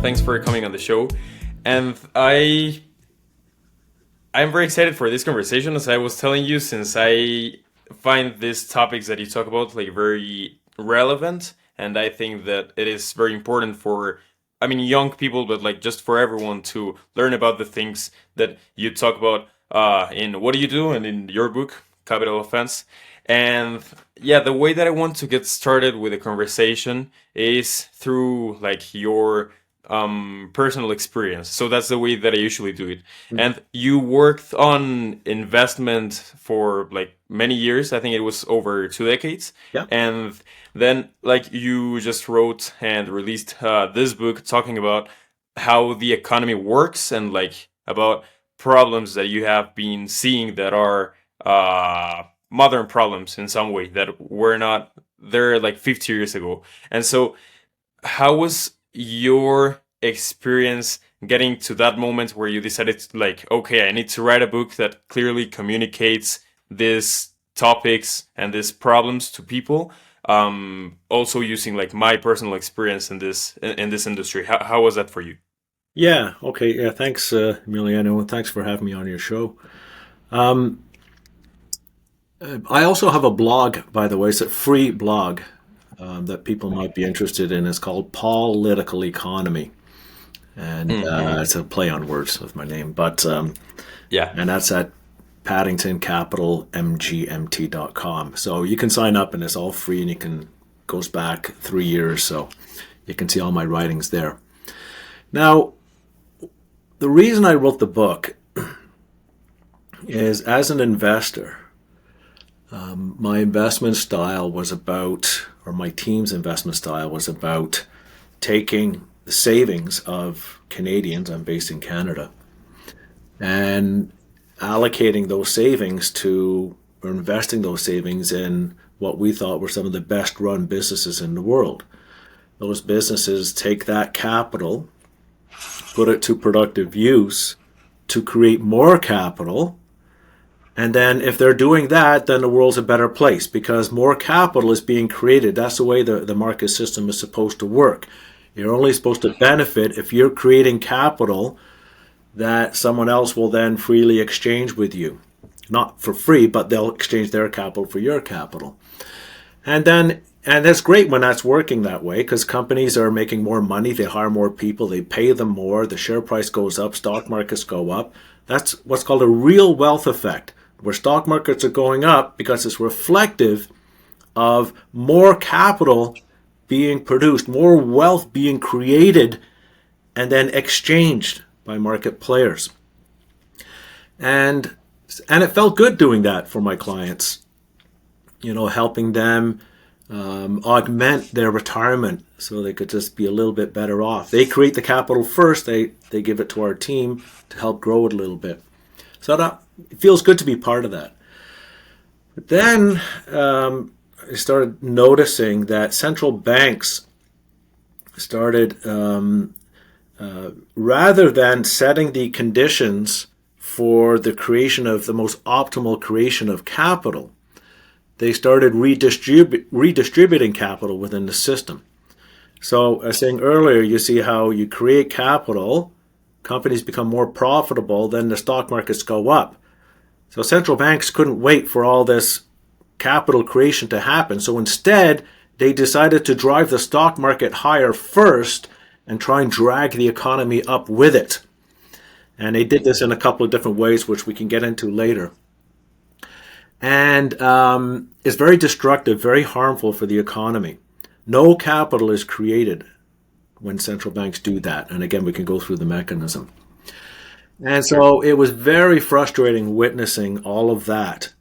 thanks for coming on the show. And I'm very excited for this conversation, as I was telling you, since I find these topics that you talk about like very relevant, and I think that it is very important for, I mean, young people, but like just for everyone to learn about the things that you talk about in What Do You Do and in your book, Capital Offense. And yeah, the way that I want to get started with a conversation is through like your personal experience. So that's the way that I usually do it. And you worked on investment for like many years. I think it was over 2 decades. Yeah. And then like you just wrote and released this book talking about how the economy works and like about problems that you have been seeing that are modern problems in some way that were not there like 50 years ago. And so how was your experience getting to that moment where you decided like, okay, I need to write a book that clearly communicates these topics and these problems to people, also using like my personal experience in this industry? How was that for you? Yeah. Okay. Yeah. Thanks, Emiliano, and thanks for having me on your show. Um, I also have a blog, by the way. It's a free blog that people might be interested in. It's called Political Economy, and Mm-hmm. it's a play on words with my name. But Yeah. and that's at paddingtoncapitalmgmt.com. So you can sign up, and it's all free, and you can goes back 3 years, so you can see all my writings there. Now, the reason I wrote the book is as an investor, my investment style was about, or my team's investment style was about taking the savings of Canadians, I'm based in Canada, and allocating those savings to, or investing those savings in what we thought were some of the best run businesses in the world. Those businesses take that capital, put it to productive use to create more capital. And then if they're doing that, then the world's a better place because more capital is being created. That's the way the market system is supposed to work. You're only supposed to benefit if you're creating capital that someone else will then freely exchange with you. Not for free, but they'll exchange their capital for your capital. And that's great when that's working that way because companies are making more money, they hire more people, they pay them more, the share price goes up, stock markets go up. That's what's called a real wealth effect, where stock markets are going up because it's reflective of more capital being produced, more wealth being created and then exchanged by market players. And and it felt good doing that for my clients, helping them augment their retirement so they could just be a little bit better off. They create the capital first, they give it to our team to help grow it a little bit. So that it feels good to be part of that. But then I started noticing that central banks started, rather than setting the conditions for the creation of the most optimal creation of capital, they started redistributing capital within the system. So, as saying earlier, you see how you create capital, companies become more profitable, then the stock markets go up. So, central banks couldn't wait for all this capital creation to happen. So, instead, they decided to drive the stock market higher first and try and drag the economy up with it. And they did this in a couple of different ways, which we can get into later. And it's very destructive, very harmful for the economy. No capital is created when central banks do that. And again, we can go through the mechanism. And so it was very frustrating witnessing all of that.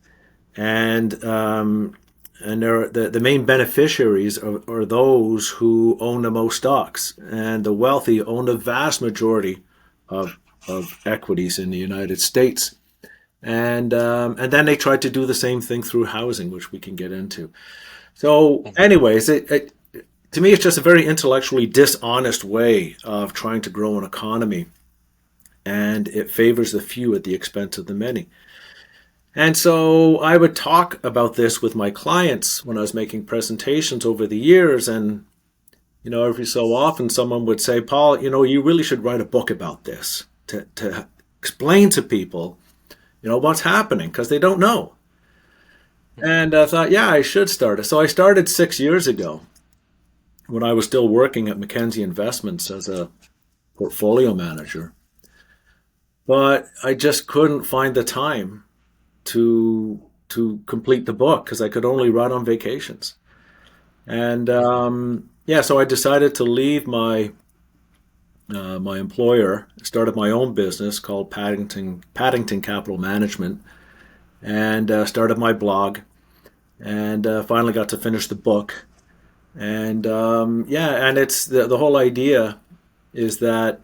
And the main beneficiaries are those who own the most stocks. And the wealthy own the vast majority of equities in the United States. And then they tried to do the same thing through housing, which we can get into. So, anyways, to me, it's just a very intellectually dishonest way of trying to grow an economy, and it favors the few at the expense of the many. And so I would talk about this with my clients when I was making presentations over the years, and every so often someone would say, Paul, you really should write a book about this to explain to people, what's happening because they don't know. And I thought, yeah, I should start it. So I started 6 years ago when I was still working at Mackenzie Investments as a portfolio manager. But I just couldn't find the time to complete the book because I could only write on vacations. And yeah, so I decided to leave my employer, started my own business called Paddington Capital Management, and started my blog, and finally got to finish the book. And yeah, and it's the whole idea is that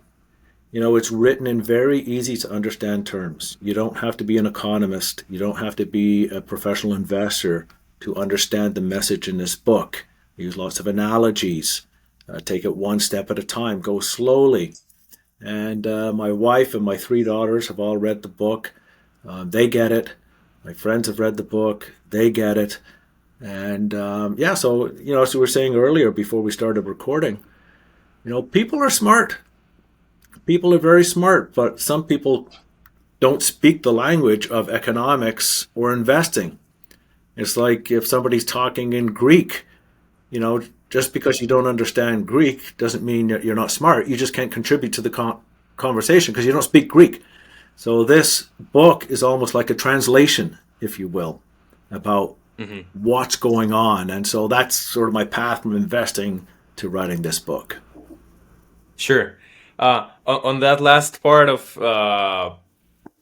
it's written in very easy to understand terms. You don't have to be an economist. You don't have to be a professional investor to understand the message in this book. I use lots of analogies. Take it one step at a time. Go slowly. And my wife and my three daughters have all read the book. They get it. My friends have read the book. They get it. And yeah, so, as we were saying earlier before we started recording, people are smart. People are very smart, but some people don't speak the language of economics or investing. It's like if somebody's talking in Greek, just because you don't understand Greek doesn't mean that you're not smart. You just can't contribute to the conversation because you don't speak Greek. So this book is almost like a translation, if you will, about Hmm. what's going on. And so that's sort of my path from investing to writing this book. Sure. On that last part of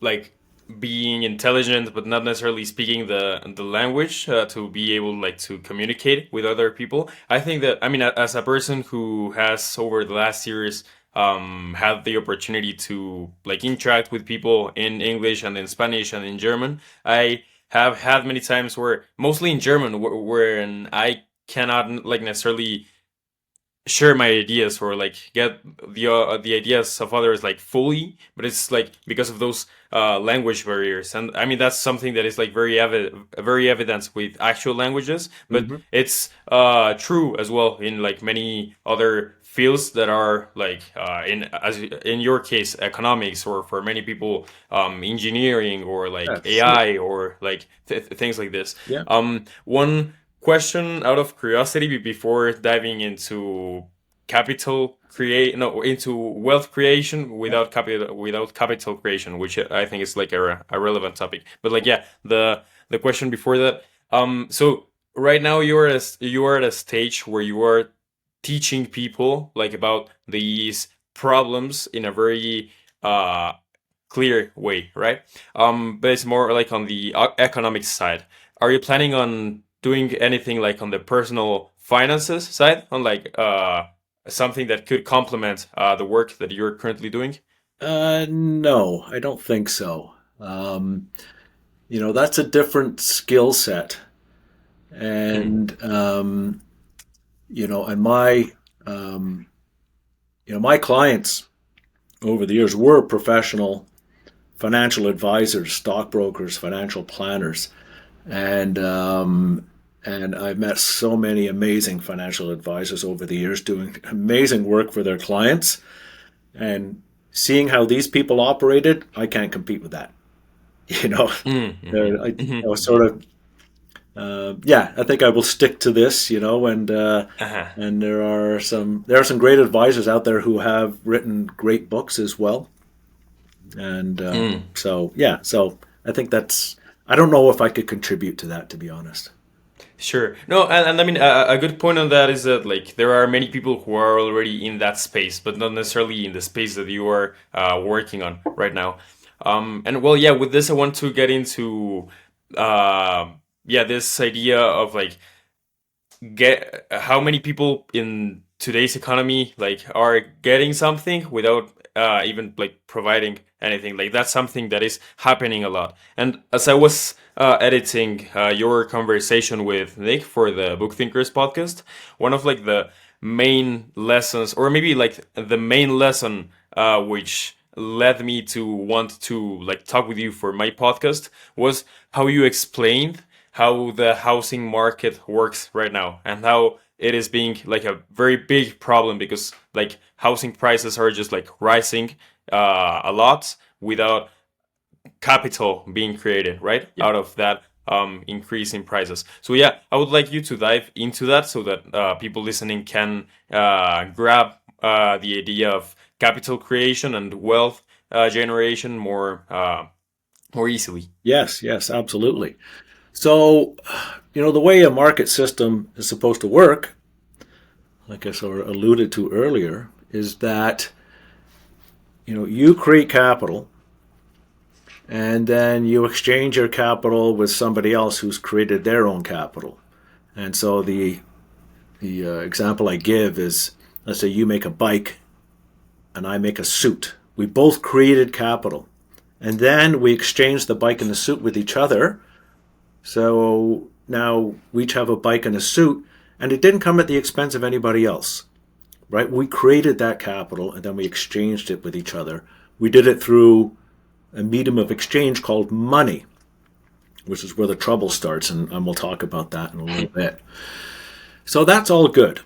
like being intelligent but not necessarily speaking the language to be able like to communicate with other people, I think that, I mean, as a person who has over the last years had the opportunity to like interact with people in English and in Spanish and in German, I have had many times where mostly in German where I cannot like necessarily share my ideas or like get the ideas of others like fully, but it's like because of those language barriers. And I mean that's something that is like very evident with actual languages, but Hmm. it's true as well in like many other fields that are like in as in your case economics, or for many people engineering, or like Yeah, sure. AI, or like things like this. Yeah. One question out of curiosity before diving into capital create no into wealth creation Yeah. without capital creation, which I think is like a relevant topic. But like yeah, the question before that, so right now you are at a stage where you are teaching people like about these problems in a very uh clear way, right? But it's more like on the economic side. Are you planning on doing anything like on the personal finances side, on like something that could complement the work that you're currently doing? No, I don't think so. That's a different skill set. Mm, And, and um, my clients over the years were professional financial advisors, stockbrokers, financial planners. And, and I've met so many amazing financial advisors over the years doing amazing work for their clients. And seeing how these people operated, I can't compete with that. You know, mm, mhm, mhm. sort of, yeah, I think I will stick to this, Uh-huh. and there are some great advisors out there who have written great books as well. And Mm. so, yeah, so I think I don't know if I could contribute to that, to be honest. Sure. No, and I mean, a good point on that is that like there are many people who are already in that space, but not necessarily in the space that you are working on right now. And well, yeah, with this, I want to get into yeah, this idea of like get how many people in today's economy like are getting something without even like providing anything. Like that's something that is happening a lot. And as I was editing your conversation with Nick for the Book Thinkers podcast, one of like the main lessons, or maybe like the main lesson which led me to want to like talk with you for my podcast, was how you explained how the housing market works right now, and how it is being like a very big problem because like housing prices are just like rising a lot without capital being created, right? Yeah. Out of that increase in prices. So yeah, I would like you to dive into that so that people listening can grab the idea of capital creation and wealth generation more easily. Yes, yes, absolutely. So, the way a market system is supposed to work, like I sort of alluded to earlier, is that, you create capital and then you exchange your capital with somebody else who's created their own capital. And so the example I give is, let's say you make a bike and I make a suit. We both created capital. And then we exchange the bike and the suit with each other. So now we each have a bike and a suit, and it didn't come at the expense of anybody else, right? We created that capital and then we exchanged it with each other. We did it through a medium of exchange called money, which is where the trouble starts, and we'll talk about that in a little bit. So that's all good.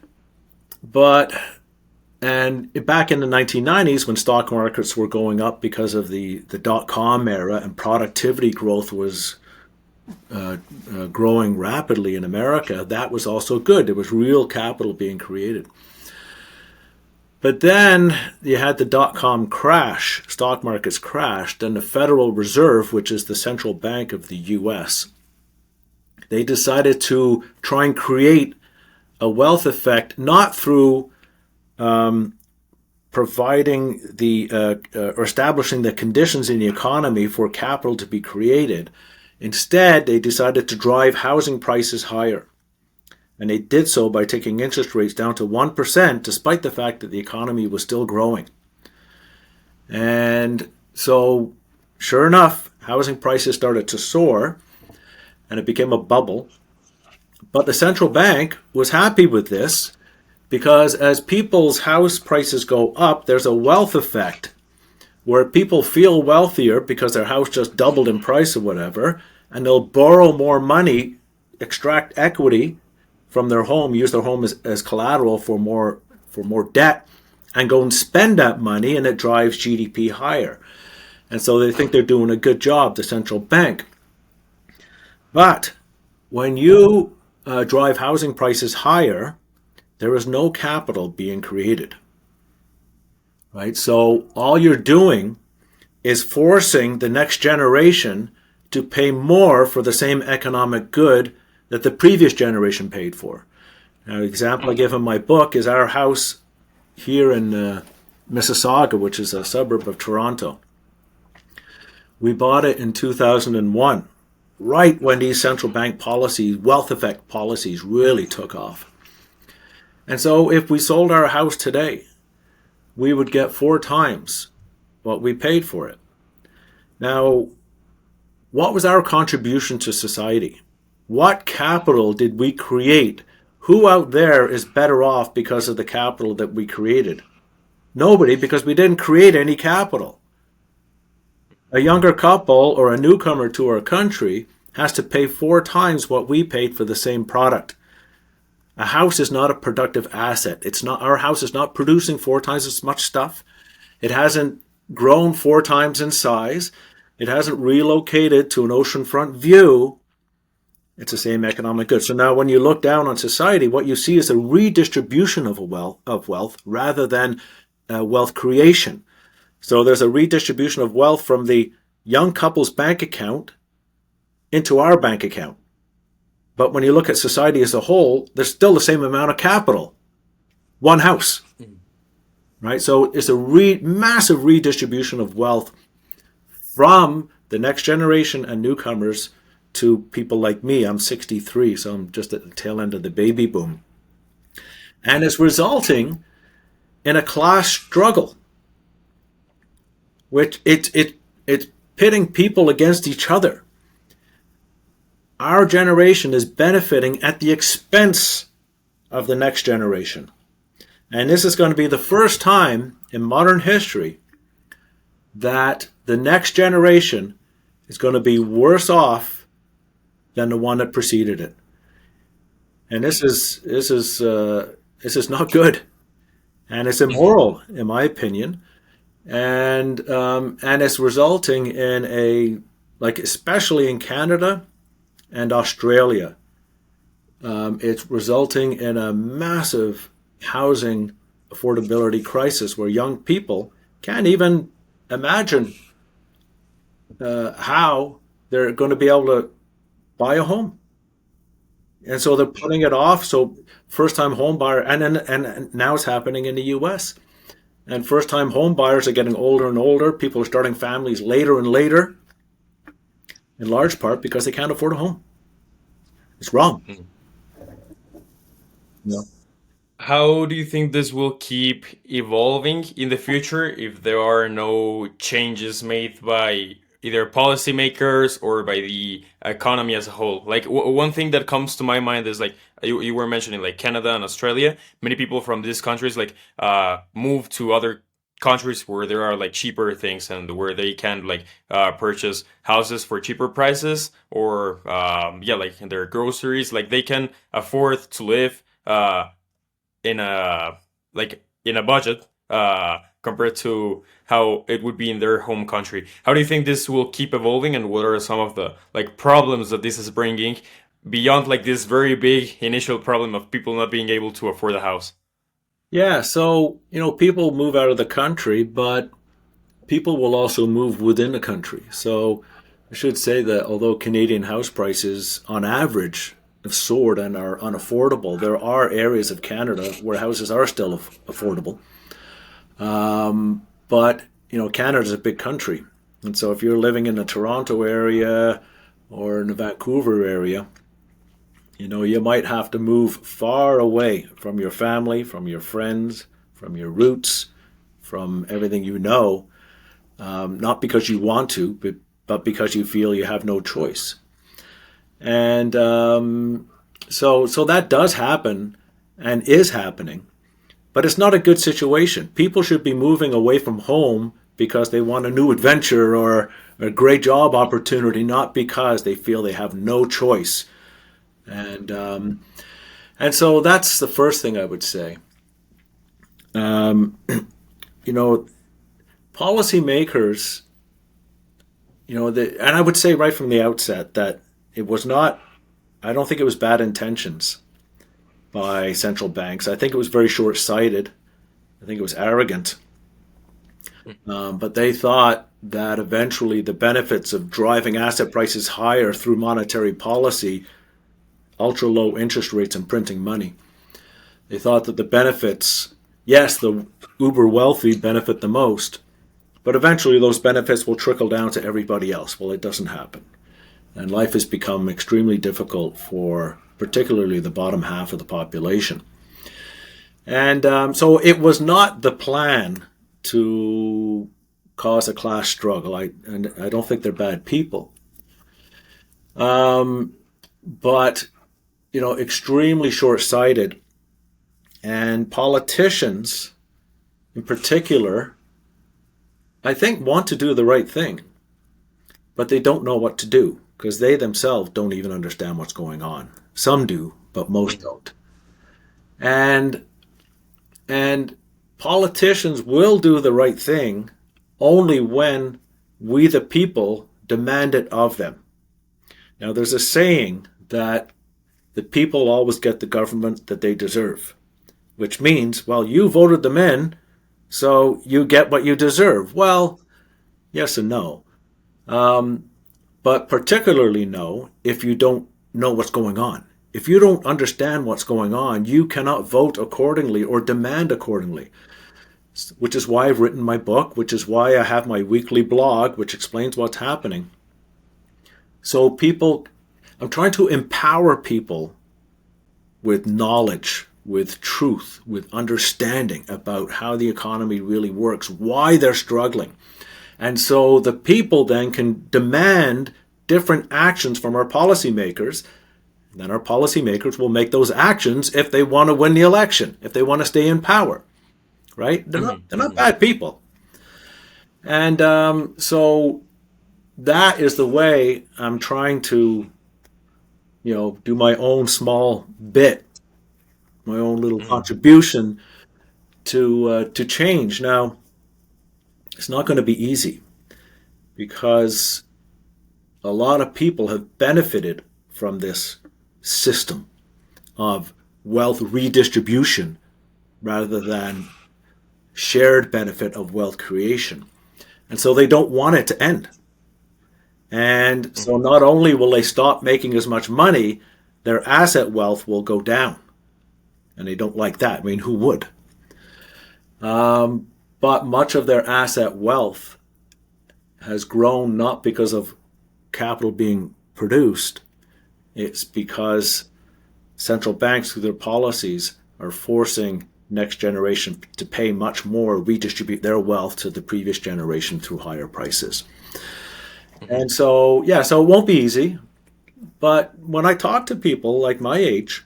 And back in the 1990s, when stock markets were going up because of the dot-com era and productivity growth was growing rapidly in America, that was also good. There was real capital being created. But then you had the dot-com crash, stock markets crashed, and the Federal Reserve, which is the central bank of the U.S., they decided to try and create a wealth effect, not through providing or establishing the conditions in the economy for capital to be created. Instead, they decided to drive housing prices higher. And they did so by taking interest rates down to 1%, despite the fact that the economy was still growing. And so, sure enough, housing prices started to soar, and it became a bubble. But the central bank was happy with this, because as people's house prices go up, there's a wealth effect where people feel wealthier because their house just doubled in price or whatever, and they'll borrow more money, extract equity from their home, use their home as collateral for more debt, and go and spend that money, and it drives GDP higher. And so they think they're doing a good job, the central bank. But when you drive housing prices higher, there is no capital being created, right? So all you're doing is forcing the next generation to pay more for the same economic good that the previous generation paid for. Now, the example I give in my book is our house here in Mississauga, which is a suburb of Toronto. We bought it in 2001, right when these central bank policies, wealth effect policies, really took off. And so if we sold our house today, we would get 4 times what we paid for it. Now, what was our contribution to society? What capital did we create? Who out there is better off because of the capital that we created? Nobody, because we didn't create any capital. A younger couple or a newcomer to our country has to pay 4 times what we paid for the same product. A house is not a productive asset. Our house is not producing 4 times as much stuff. It hasn't grown 4 times in size. It hasn't relocated to an oceanfront view. It's the same economic good. So now when you look down on society, what you see is a redistribution of wealth rather than wealth creation. So there's a redistribution of wealth from the young couple's bank account into our bank account. But when you look at society as a whole, there's still the same amount of capital. One house. Right? So it's a massive redistribution of wealth from the next generation and newcomers to people like me. I'm 63, so I'm just at the tail end of the baby boom. And it's resulting in a class struggle, which it's pitting people against each other. Our generation is benefiting at the expense of the next generation. And this is going to be the first time in modern history that the next generation is going to be worse off than the one that preceded it. and this is not good, and it's immoral, in my opinion, and it's resulting in a like especially in Canada and Australia, it's resulting in a massive housing affordability crisis where young people can't even imagine how they're going to be able to buy a home. And so they're putting it off. So first time home buyer, and now it's happening in the US. And first time home buyers are getting older and older. People are starting families later and later, in large part because they can't afford a home. It's wrong. Yeah. How do you think this will keep evolving in the future if there are no changes made by either policymakers or by the economy as a whole? Like one thing that comes to my mind is like you were mentioning like Canada and Australia. Many people from these countries like move to other countries where there are like cheaper things and where they can like purchase houses for cheaper prices or yeah like their groceries like they can afford to live in a in a budget compared to how it would be in their home country. How do you think this will keep evolving, and what are some of the like problems that this is bringing beyond like this very big initial problem of people not being able to afford a house? Yeah. So, people move out of the country, but people will also move within the country. So I should say that although Canadian house prices on average have soared and are unaffordable, there are areas of Canada where houses are still affordable. But, Canada's a big country. And so if you're living in the Toronto area or in the Vancouver area, you might have to move far away from your family, from your friends, from your roots, from everything not because you want to, but because you feel you have no choice. And so that does happen and is happening, but it's not a good situation. People should be moving away from home because they want a new adventure or a great job opportunity, not because they feel they have no choice. And and so that's the first thing I would say. Um, you know, Policymakers, and I would say right from the outset that it was not. I don't think it was bad intentions by central banks. I think it was very short-sighted. I think it was arrogant. But they thought that eventually the benefits of driving asset prices higher through monetary policy, ultra low interest rates, and printing money, they thought that the benefits, yes, the uber wealthy benefit the most, but eventually those benefits will trickle down to everybody else. Well, it doesn't happen. And life has become extremely difficult for particularly the bottom half of the population. And so it was not the plan to cause a class struggle. And I don't think they're bad people. But, extremely short-sighted. And politicians, in particular, I think want to do the right thing, but they don't know what to do because they themselves don't even understand what's going on. Some do, but most don't. And and politicians will do the right thing only when we the people demand it of them. Now there's a saying that the people always get the government that they deserve, which means, well, you voted them in, so you get what you deserve. Well, yes and no. But particularly no if you don't know what's going on. If you don't understand what's going on, you cannot vote accordingly or demand accordingly, which is why I've written my book, which is why I have my weekly blog, which explains what's happening. So I'm trying to empower people with knowledge, with truth, with understanding about how the economy really works, why they're struggling. And so the people then can demand different actions from our policymakers. Then our policymakers will make those actions if they want to win the election, if they want to stay in power, right? They're not bad people. And so that is the way I'm trying to, do my own small bit my own little Mhm. contribution to change. Now, it's not going to be easy because a lot of people have benefited from this system of wealth redistribution rather than shared benefit of wealth creation. And so they don't want it to end. And so Mhm. not only will they stop making as much money, their asset wealth will go down. And they don't like that. I mean, who would? But much of their asset wealth has grown not because of capital being produced, it's because central banks, through their policies, are forcing next generation to pay much more, redistribute their wealth to the previous generation through higher prices. Mhm. And so, yeah, so it won't be easy. But when I talk to people like my age,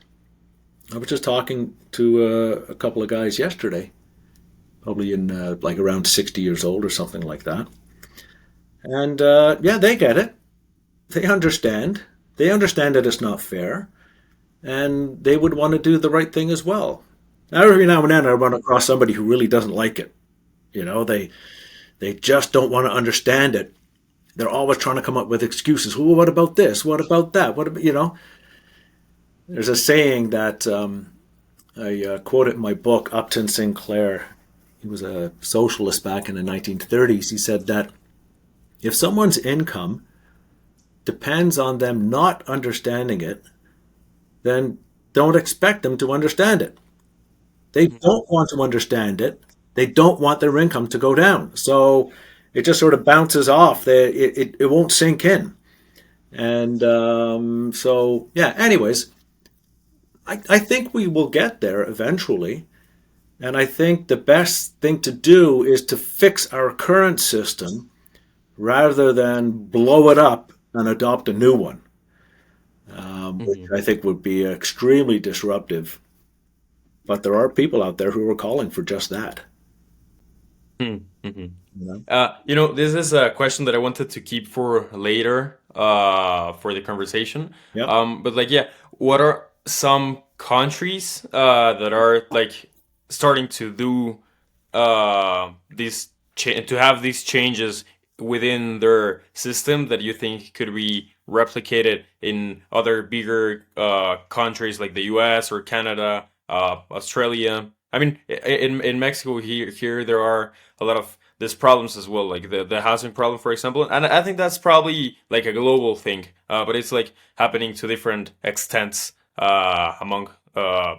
I was just talking to a couple of guys yesterday, probably in like around 60 years old or something like that. And yeah, they get it. They understand. They understand that it's not fair. And they would want to do the right thing as well. Now, every now and then I run across somebody who really doesn't like it. You know, they just don't want to understand it. They're always trying to come up with excuses. Well, what about this? What about that? What about, you know? There's a saying that I quote it in my book, Upton Sinclair. He was a socialist back in the 1930s. He said that if someone's income depends on them not understanding it, then don't expect them to understand it. They Mhm. don't want to understand it. They don't want their income to go down. So it just sort of bounces off. It won't sink in. And so, yeah, anyways, I think we will get there eventually. And I think the best thing to do is to fix our current system rather than blow it up and adopt a new one, which Mhm. I think would be extremely disruptive. But there are people out there who are calling for just that. Mhm. Mhm. You know? This is a question that I wanted to keep for later, for the conversation. Yep. But like, yeah, what are some countries that are like starting to do to have these changes within their system that you think could be replicated in other bigger countries like the US or Canada, Australia? I mean, in Mexico here there are a lot of these problems as well, like the housing problem, for example. And I think that's probably like a global thing, but it's like happening to different extents among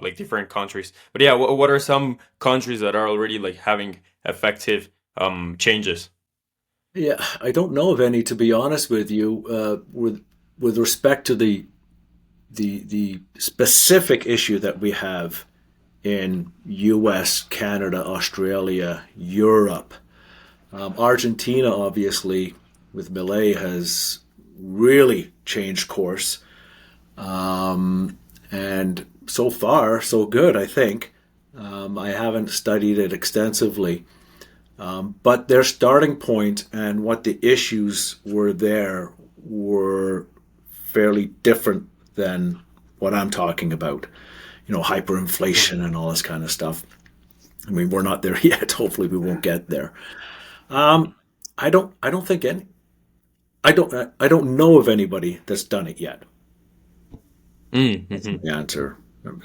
like different countries. But yeah, what are some countries that are already like having effective changes? Yeah, I don't know of any, to be honest with you, with respect to the specific issue that we have in U.S., Canada, Australia, Europe. Argentina, obviously, with Milei, has really changed course, and so far, so good. I think I haven't studied it extensively, but their starting point and what the issues were there were fairly different than what I'm talking about. You know, hyperinflation Mhm. and all this kind of stuff. I mean, we're not there yet. Hopefully, we won't get there. Um, I don't think any. I don't know of anybody that's done it yet. That's Mm-hmm. my answer.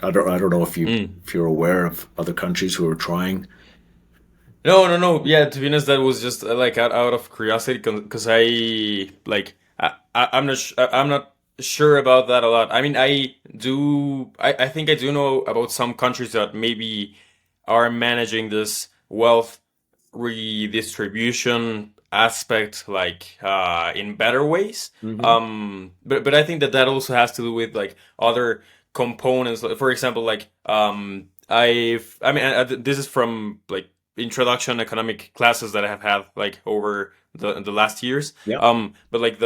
I don't know if Mm. if you're aware of other countries who are trying. No, no, no. Yeah, to be honest, that was just like out of curiosity, because I'm not I'm not sure about that a lot. I mean, I think I do know about some countries that maybe are managing this wealth redistribution aspect like in better ways. Hmm. But I think that that also has to do with like other components. Like, for example, like I mean, this is from like introduction economic classes that I have had like over the last years. Yep. But like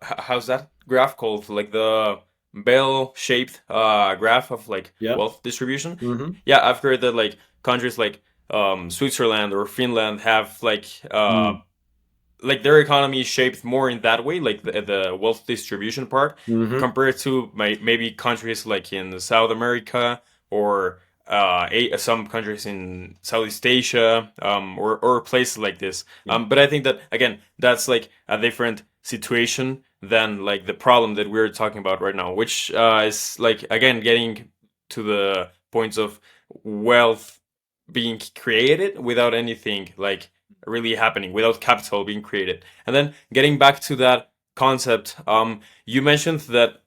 how's that graph called? Like the bell-shaped graph of like Yep. wealth distribution. Hmm. Yeah, I've heard that like countries Switzerland or Finland have like their economy is shaped more in that way, like the wealth distribution part, Hmm. compared to maybe countries like in South America or some countries in Southeast Asia, or places like this. Yeah. But I think that again, that's like a different situation than like the problem that we're talking about right now, which is like again getting to the points of wealth being created without anything like really happening, without capital being created. And then getting back to that concept, you mentioned that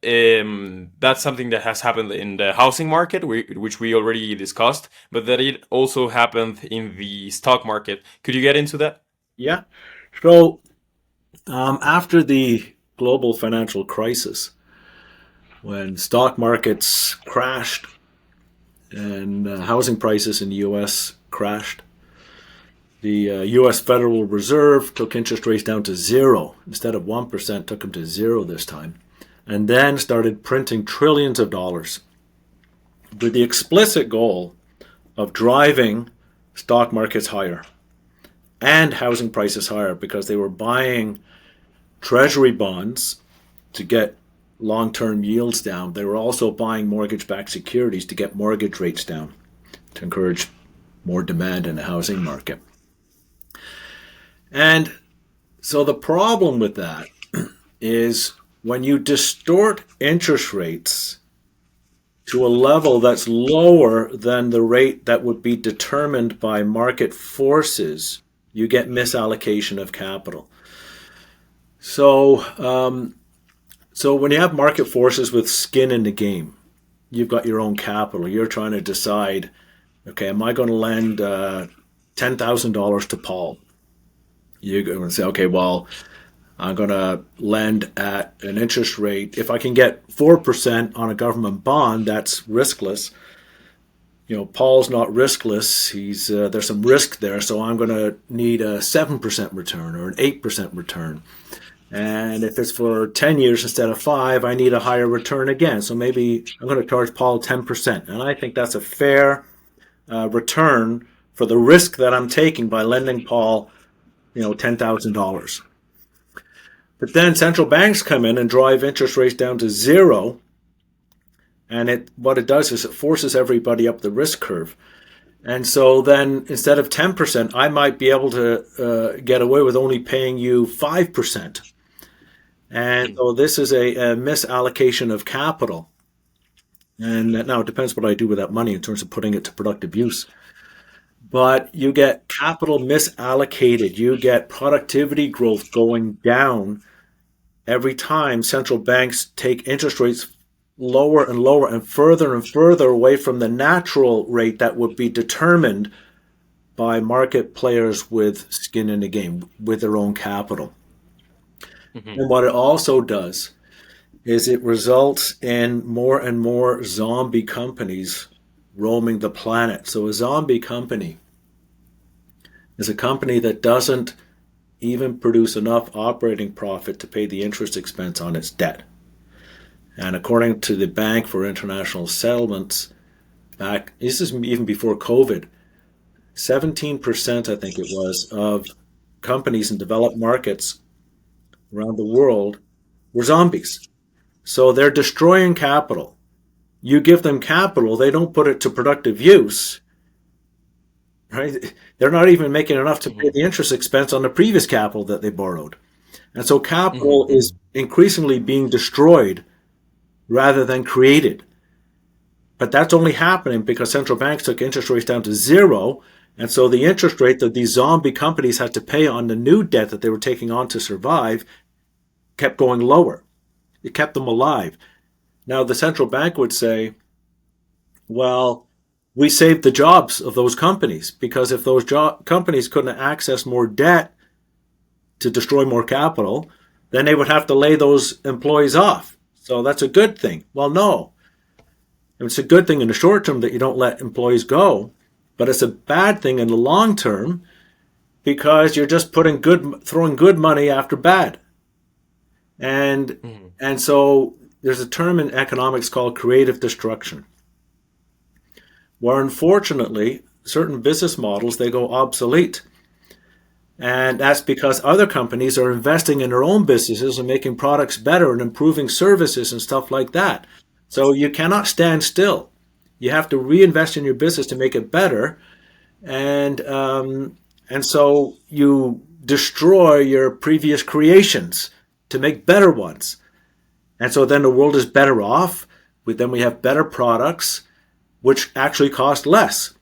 that's something that has happened in the housing market, which we already discussed, but that it also happened in the stock market. Could you get into that? Yeah. So after the global financial crisis, when stock markets crashed and housing prices in the U.S. crashed, the U.S. Federal Reserve took interest rates down to zero. Instead of 1%, took them to zero this time. And then started printing trillions of dollars with the explicit goal of driving stock markets higher and housing prices higher because they were buying treasury bonds to get long-term yields down. They were also buying mortgage-backed securities to get mortgage rates down to encourage more demand in the housing market. And so the problem with that is when you distort interest rates to a level that's lower than the rate that would be determined by market forces, you get misallocation of capital. So, so when you have market forces with skin in the game, you've got your own capital. You're trying to decide, okay, am I going to lend $10,000 to Paul? You're going to say, okay, well, I'm going to lend at an interest rate. If I can get 4% on a government bond, that's riskless. You know, Paul's not riskless. He's there's some risk there, so I'm going to need a 7% return or an 8% return. And if it's for 10 years instead of 5, I need a higher return again. So maybe I'm going to charge Paul 10%. And I think that's a fair return for the risk that I'm taking by lending Paul, $10,000. But then central banks come in and drive interest rates down to zero. And what it does is it forces everybody up the risk curve. And so then instead of 10%, I might be able to get away with only paying you 5%. And so this is a misallocation of capital. And now it depends what I do with that money in terms of putting it to productive use. But you get capital misallocated. You get productivity growth going down every time central banks take interest rates lower and further away from the natural rate that would be determined by market players with skin in the game, with their own capital. Mm-hmm. And what it also does is it results in more and more zombie companies roaming the planet. So a zombie company is a company that doesn't even produce enough operating profit to pay the interest expense on its debt. And according to the Bank for International Settlements, this is even before COVID, 17%, I think it was, of companies in developed markets around the world were zombies. So they're destroying capital. You give them capital, they don't put it to productive use, right? They're not even making enough to pay the interest expense on the previous capital that they borrowed. And so capital Mm-hmm. is increasingly being destroyed rather than created. But that's only happening because central banks took interest rates down to zero. And so the interest rate that these zombie companies had to pay on the new debt that they were taking on to survive kept going lower. It kept them alive. Now, the central bank would say, well, we saved the jobs of those companies because if those companies couldn't access more debt to destroy more capital, then they would have to lay those employees off. So that's a good thing. Well, no. It's a good thing in the short term that you don't let employees go, but it's a bad thing in the long term because you're just throwing good money after bad. And Mm-hmm. and so there's a term in economics called creative destruction, where unfortunately certain business models they go obsolete. And that's because other companies are investing in their own businesses and making products better and improving services and stuff like that. So you cannot stand still. You have to reinvest in your business to make it better, and so you destroy your previous creations to make better ones. And so then the world is better off. Then we have better products, which actually cost less.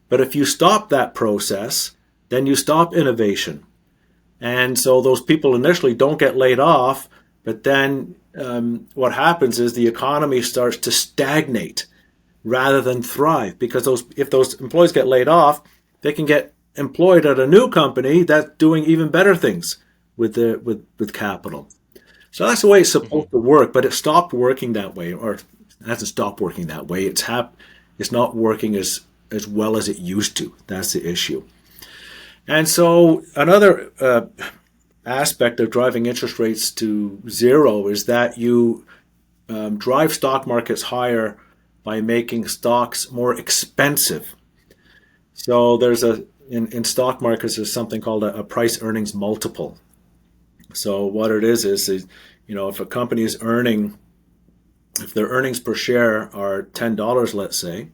But if you stop that process, then you stop innovation. And so those people initially don't get laid off, but then what happens is the economy starts to stagnate rather than thrive, because if those employees get laid off, they can get employed at a new company that's doing even better things with capital. So that's the way it's Hmm. supposed to work, but it stopped working that way, or it hasn't stopped working that way. It's not working as well as it used to. That's the issue. And so another aspect of driving interest rates to zero is that you drive stock markets higher by making stocks more expensive. So in stock markets there's something called a price earnings multiple. So what it is if a company is earning, if their earnings per share are $10, let's say,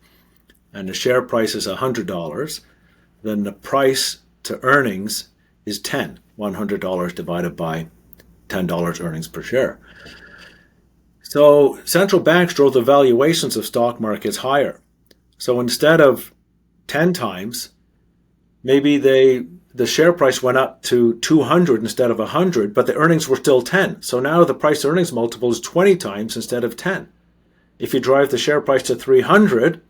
and the share price is $100, then the price to earnings is 10. $100 divided by $10 earnings per share. So central banks drove the valuations of stock markets higher. So instead of 10 times, maybe the share price went up to 200 instead of 100, but the earnings were still 10. So now the price earnings multiple is 20 times instead of 10. If you drive the share price to 300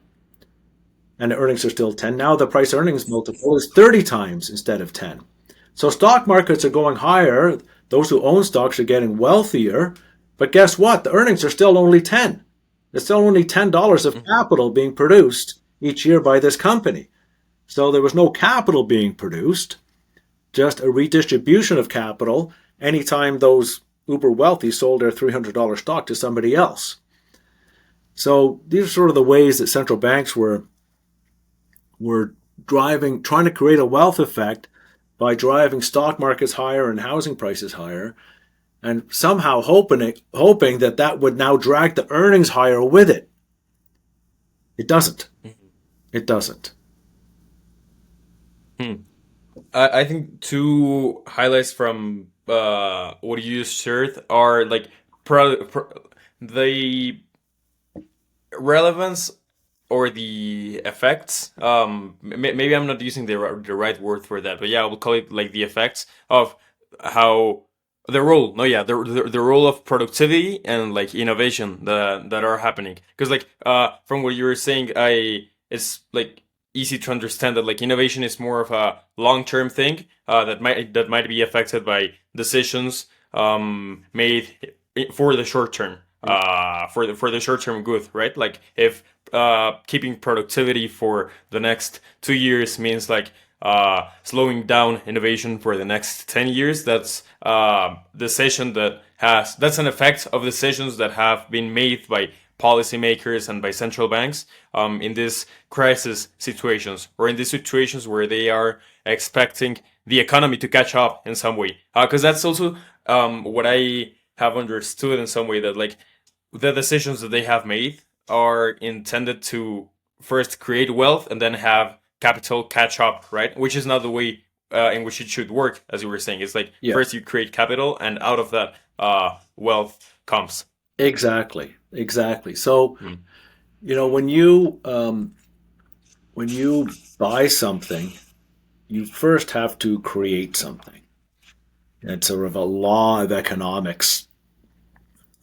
and the earnings are still 10, now the price earnings multiple is 30 times instead of 10. So stock markets are going higher. Those who own stocks are getting wealthier. But guess what? The earnings are still only 10. There's still only $10 of Hmm. capital being produced each year by this company. So there was no capital being produced, just a redistribution of capital anytime those uber wealthy sold their $300 stock to somebody else. So these are sort of the ways that central banks were trying to create a wealth effect by driving stock markets higher and housing prices higher, and somehow hoping that would now drag the earnings higher with it. It doesn't. It doesn't. Hmm. I think two highlights from what you just shared are like the relevance or the effects. Maybe I'm not using the right word for that, but yeah, I will call it like the effects of how the role. No, yeah, the role of productivity and like innovation that are happening. Because like from what you were saying, I it's like easy to understand that like innovation is more of a long term thing that might be affected by decisions made for the short term for the short term good, right? Like if keeping productivity for the next 2 years means like slowing down innovation for the next 10 years, that's that's an effect of decisions that have been made by policymakers and by central banks in these crisis situations or in these situations where they are expecting the economy to catch up in some way. Because that's also what I have understood in some way, that like the decisions that they have made are intended to first create wealth and then have capital catch up, right? Which is not the way in which it should work, as you were saying. It's like Yeah, first you create capital, and out of that, wealth comes. exactly. Exactly. So, Mm. when you buy something, you first have to create something. It's sort of a law of economics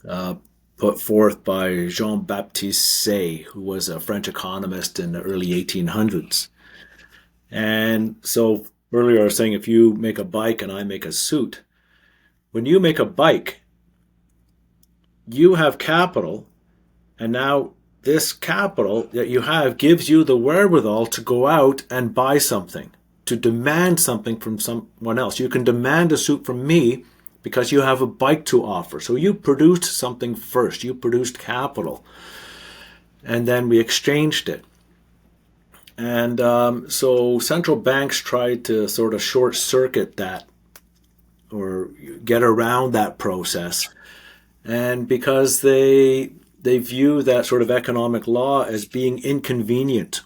uh, put forth by Jean-Baptiste Say, who was a French economist in the early 1800s. And so earlier I was saying, if you make a bike and I make a suit, when you make a bike, you have capital, and now this capital that you have gives you the wherewithal to go out and buy something, to demand something from someone else. You can demand a suit from me because you have a bike to offer. So you produced something first. You produced capital, and then we exchanged it. And so central banks tried to sort of short circuit that, or get around that process. And because they view that sort of economic law as being inconvenient.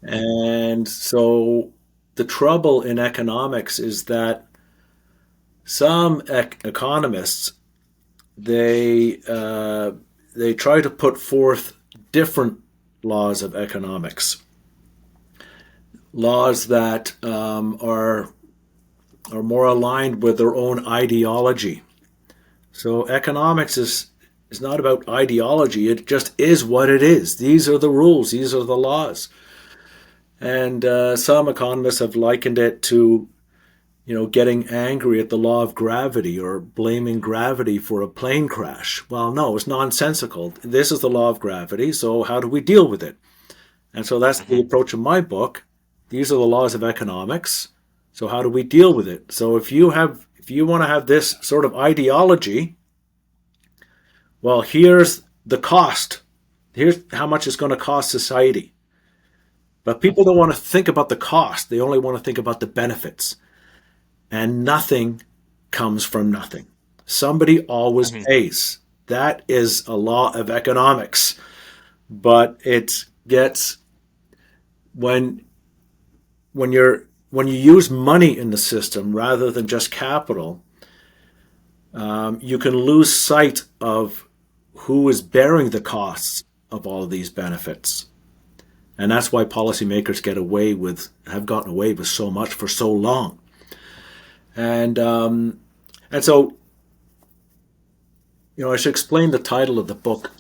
Mm-hmm. And so the trouble in economics is that some economists they try to put forth different laws of economics, laws that are more aligned with their own ideology. So economics is not about ideology. It just is what it is. These are the rules. These are the laws. And some economists have likened it to, getting angry at the law of gravity or blaming gravity for a plane crash. Well, no, it's nonsensical. This is the law of gravity. So how do we deal with it? And so that's the Mm-hmm. approach of my book. These are the laws of economics. So how do we deal with it? So if you want to have this sort of ideology, well, here's the cost. Here's how much it's going to cost society. But people don't want to think about the cost. They only want to think about the benefits. And nothing comes from nothing. Somebody always Mm-hmm. pays. That is a law of economics. But it gets when when you use money in the system rather than just capital, you can lose sight of who is bearing the costs of all of these benefits. And that's why policymakers have gotten away with so much for so long. And so, I should explain the title of the book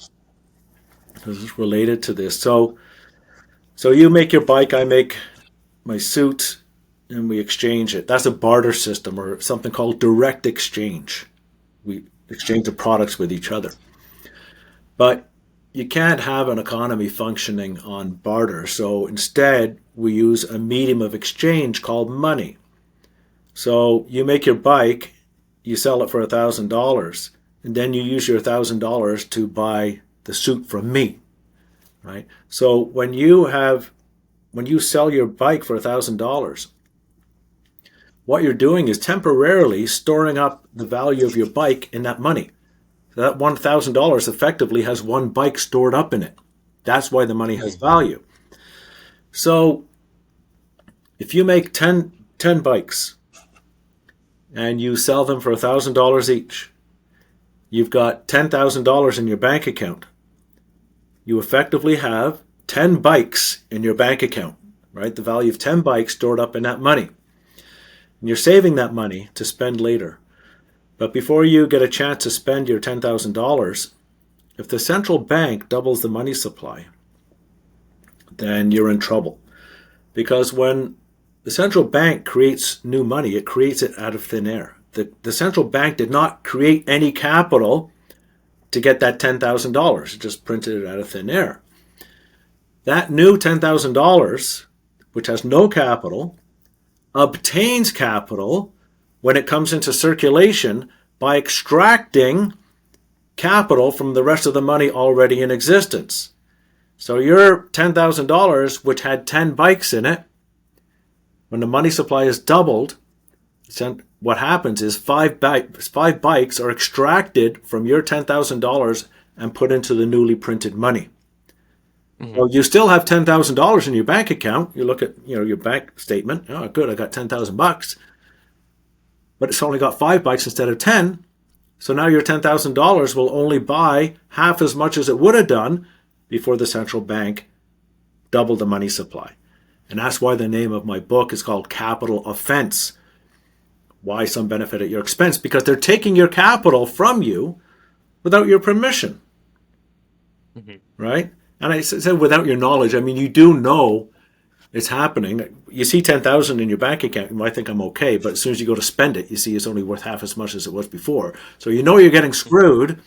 because it's related to this. So you make your bike, I make my suit, and we exchange it. That's a barter system or something called direct exchange. We exchange the products with each other. But you can't have an economy functioning on barter. So instead, we use a medium of exchange called money. So you make your bike, you sell it for $1,000, and then you use your $1,000 to buy the suit from me, right? So when you sell your bike for $1,000, what you're doing is temporarily storing up the value of your bike in that money. So that $1,000 effectively has one bike stored up in it. That's why the money has Mm-hmm. value. So if you make 10 bikes and you sell them for $1,000 each, you've got $10,000 in your bank account. You effectively have 10 bikes in your bank account, right? The value of 10 bikes stored up in that money. And you're saving that money to spend later. But before you get a chance to spend your $10,000, if the central bank doubles the money supply, then you're in trouble. Because when the central bank creates new money, it creates it out of thin air. The central bank did not create any capital to get that $10,000. It just printed it out of thin air. That new $10,000, which has no capital, obtains capital when it comes into circulation by extracting capital from the rest of the money already in existence. So your $10,000, which had 10 bikes in it, when the money supply is doubled, what happens is five bikes are extracted from your $10,000 and put into the newly printed money. Mm-hmm. Well, you still have $10,000 in your bank account. You look at your bank statement. Oh, good, I got $10,000, but it's only got 5 bikes instead of 10. So now your $10,000 will only buy half as much as it would have done before the central bank doubled the money supply. And that's why the name of my book is called Capital Offense. Why some benefit at your expense? Because they're taking your capital from you without your permission, Mm-hmm. right? And I said without your knowledge. I mean, you do know it's happening. You see 10,000 in your bank account, you might think I'm okay, but as soon as you go to spend it, you see it's only worth half as much as it was before. So you know you're getting screwed,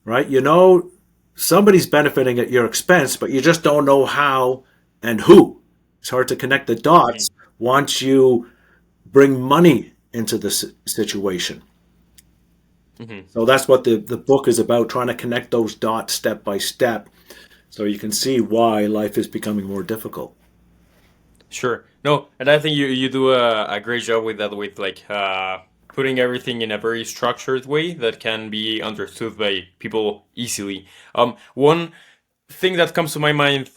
right? You know somebody's benefiting at your expense, but you just don't know how and who. It's hard to connect the Mm-hmm. dots once you bring money into the situation. Mm-hmm. So that's what the book is about, trying to connect those dots step by step so you can see why life is becoming more difficult. Sure. No, and I think you do a great job with that, with like putting everything in a very structured way that can be understood by people easily. One thing that comes to my mind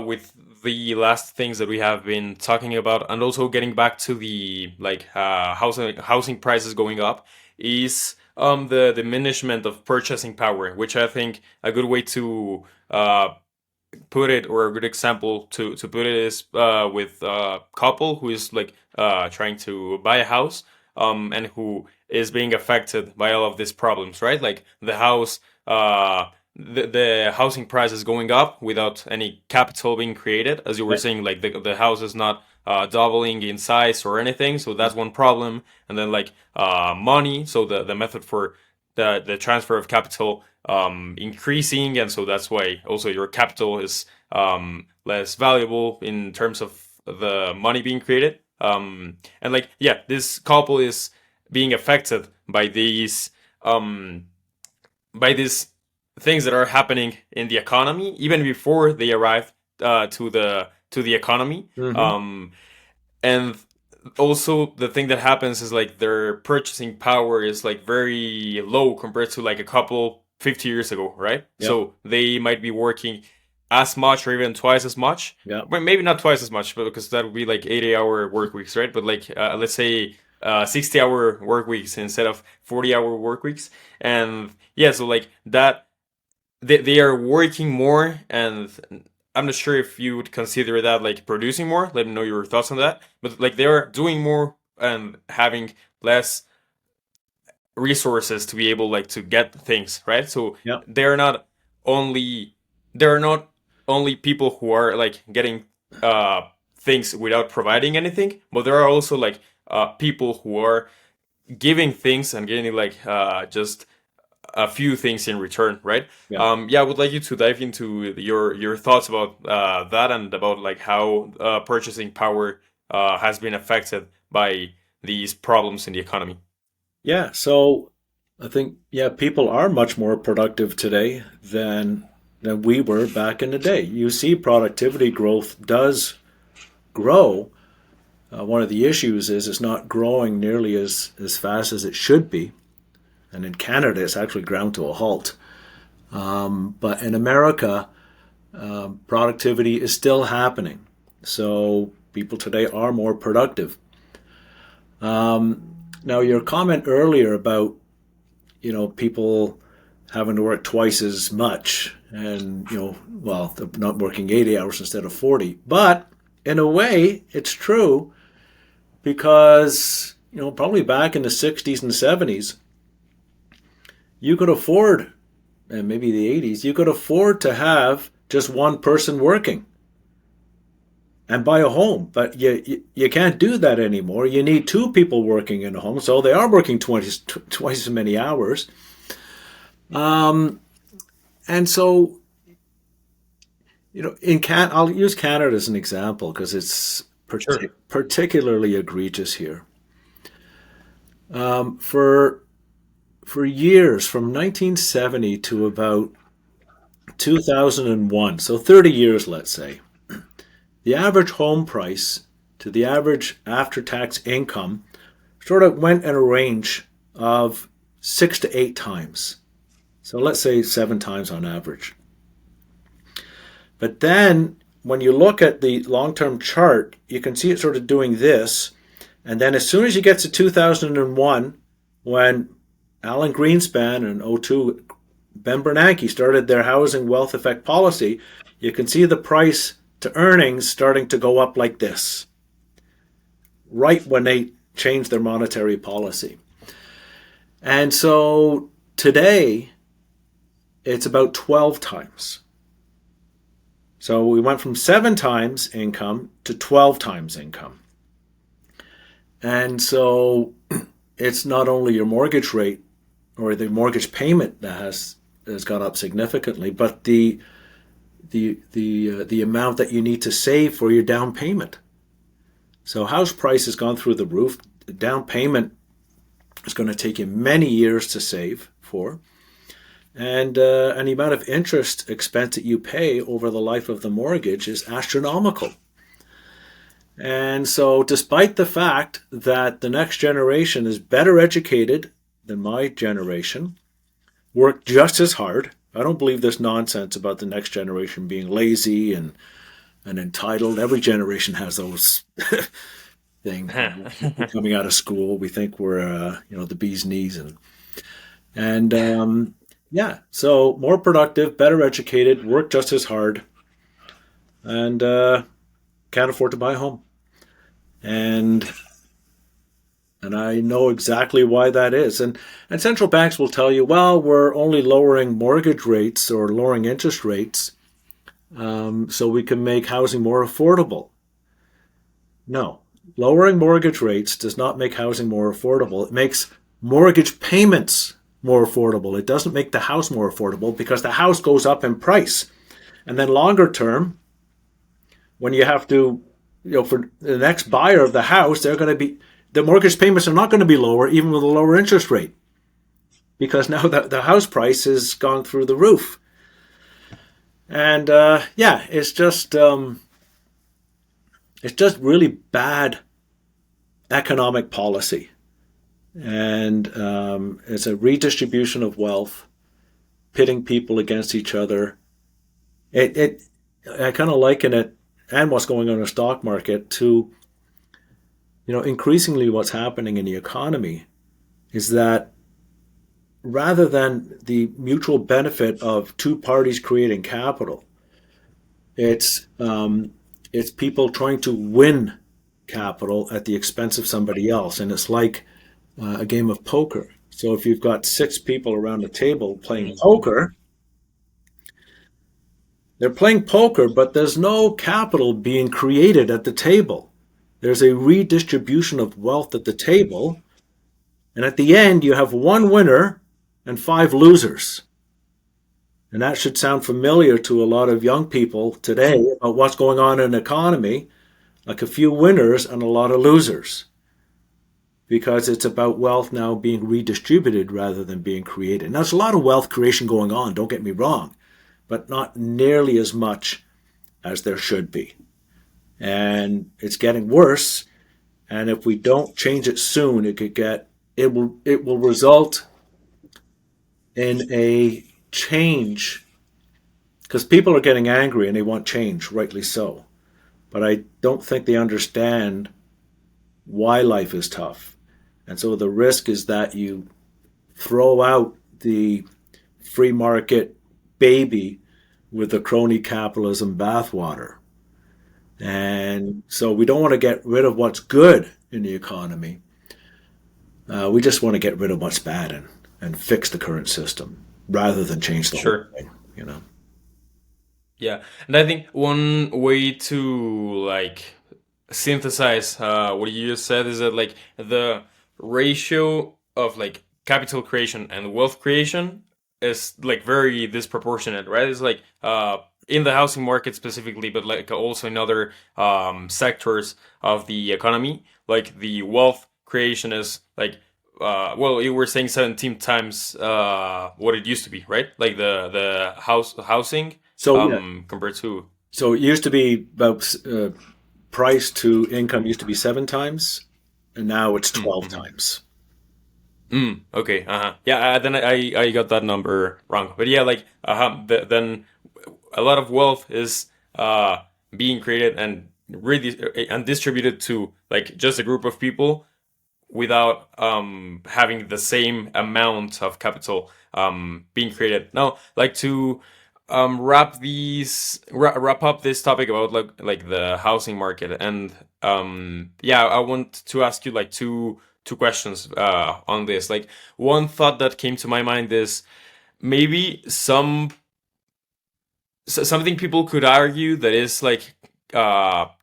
with the last things that we have been talking about, and also getting back to the like housing prices going up, is the diminishment of purchasing power, which I think a good way to put it, or a good example to put it, is with a couple who is like trying to buy a house, and who is being affected by all of these problems, right? Like the house, the housing price is going up without any capital being created, as you were Yeah. saying. Like the house is not doubling in size or anything, so that's one problem. And then like money, so the method for the transfer of capital increasing, and so that's why also your capital is less valuable in terms of the money being created. And like yeah, this couple is being affected um, by these things that are happening in the economy even before they arrive to the economy. Hmm. And also the thing that happens is like their purchasing power is like very low compared to like a couple 50 years ago, right? Yep. So they might be working as much or even twice as much. Yep. Well, maybe not twice as much, but because that would be like 80-hour work weeks, right? But like let's say 60-hour work weeks instead of 40-hour work weeks. And yeah, so like that they are working more, and I'm not sure if you would consider that like producing more. Let me know your thoughts on that. But like they are doing more and having less resources to be able like to get things, right? So Yep. they're not only they're not only people who are like getting uh things without providing anything, but there are also like people who are giving things and getting like just a few things in return, right? Yep. Yeah, I would like you to dive into your thoughts about that, and about like how purchasing power has been affected by these problems in the economy. Yeah. So I think, yeah, people are much more productive today than we were back in the day. You see, productivity growth does grow. One of the issues is it's not growing nearly as fast as it should be. And in Canada, it's actually ground to a halt. But in America, productivity is still happening. So people today are more productive. Now, your comment earlier about, people having to work twice as much and, well, they're not working 80 hours instead of 40. But in a way, it's true because, probably back in the 60s and 70s, you could afford, and maybe the 80s, you could afford to have just one person working and buy a home. But you can't do that anymore. You need two people working in a home, so they are working twice as many hours. And so, I'll use Canada as an example because it's Sure. particularly egregious here. For years, from 1970 to about 2001, so 30 years, let's say, the average home price to the average after-tax income sort of went in a range of 6 to 8 times. So let's say 7 times on average. But then when you look at the long-term chart, you can see it sort of doing this. And then as soon as you get to 2001, when Alan Greenspan and '02 Ben Bernanke started their housing wealth effect policy, you can see the price to earnings starting to go up like this, right when they changed their monetary policy. And so today, it's about 12 times. So we went from 7 times income to 12 times income. And so it's not only your mortgage rate or the mortgage payment that has gone up significantly, but the amount that you need to save for your down payment. So house price has gone through the roof. The down payment is going to take you many years to save for. And the amount of interest expense that you pay over the life of the mortgage is astronomical. And so, despite the fact that the next generation is better educated than my generation, work just as hard. I don't believe this nonsense about the next generation being lazy and entitled. Every generation has those things. Coming out of school, we think we're the bee's knees, and yeah. So more productive, better educated, work just as hard, and can't afford to buy a home. And I know exactly why that is. And central banks will tell you, well, we're only lowering mortgage rates or lowering interest rates so we can make housing more affordable. No, lowering mortgage rates does not make housing more affordable. It makes mortgage payments more affordable. It doesn't make the house more affordable because the house goes up in price. And then longer term, when you have to, for the next buyer of the house, the mortgage payments are not going to be lower even with a lower interest rate because now the house price has gone through the roof. And yeah, it's just really bad economic policy, and it's a redistribution of wealth, pitting people against each other. It I kind of liken it and what's going on in the stock market to increasingly what's happening in the economy is that rather than the mutual benefit of two parties creating capital, it's it's people trying to win capital at the expense of somebody else, and it's like a game of poker. So if you've got six people around a table playing poker, they're playing poker, but there's no capital being created at the table. There's a redistribution of wealth at the table, and at the end, you have one winner and five losers. And that should sound familiar to a lot of young people today about what's going on in the economy, like a few winners and a lot of losers, because it's about wealth now being redistributed rather than being created. Now, there's a lot of wealth creation going on, don't get me wrong, but not nearly as much as there should be. And it's getting worse. And if we don't change it soon, it will result in a change because people are getting angry and they want change, rightly so. But I don't think they understand why life is tough. And so the risk is that you throw out the free market baby with the crony capitalism bathwater. And so we don't want to get rid of what's good in the economy. We just want to get rid of what's bad and fix the current system rather than change the whole Sure. thing. Yeah, and I think one way to like synthesize what you just said is that like the ratio of like capital creation and wealth creation is like very disproportionate, right? It's like in the housing market specifically, but like also in other sectors of the economy, like the wealth creation is like well, you were saying 17 times what it used to be, right? Like the housing So yeah, compared to. so it used to be about price to income used to be 7 times, and now it's Mm, 12 mhm. times. Okay, yeah, then I got that number wrong, but yeah, like then a lot of wealth is being created and really and distributed to like just a group of people without having the same amount of capital being created. Now, like to wrap up this topic about like the housing market, and yeah, I want to ask you like two questions on this. Like one thought that came to my mind is maybe something people could argue that is like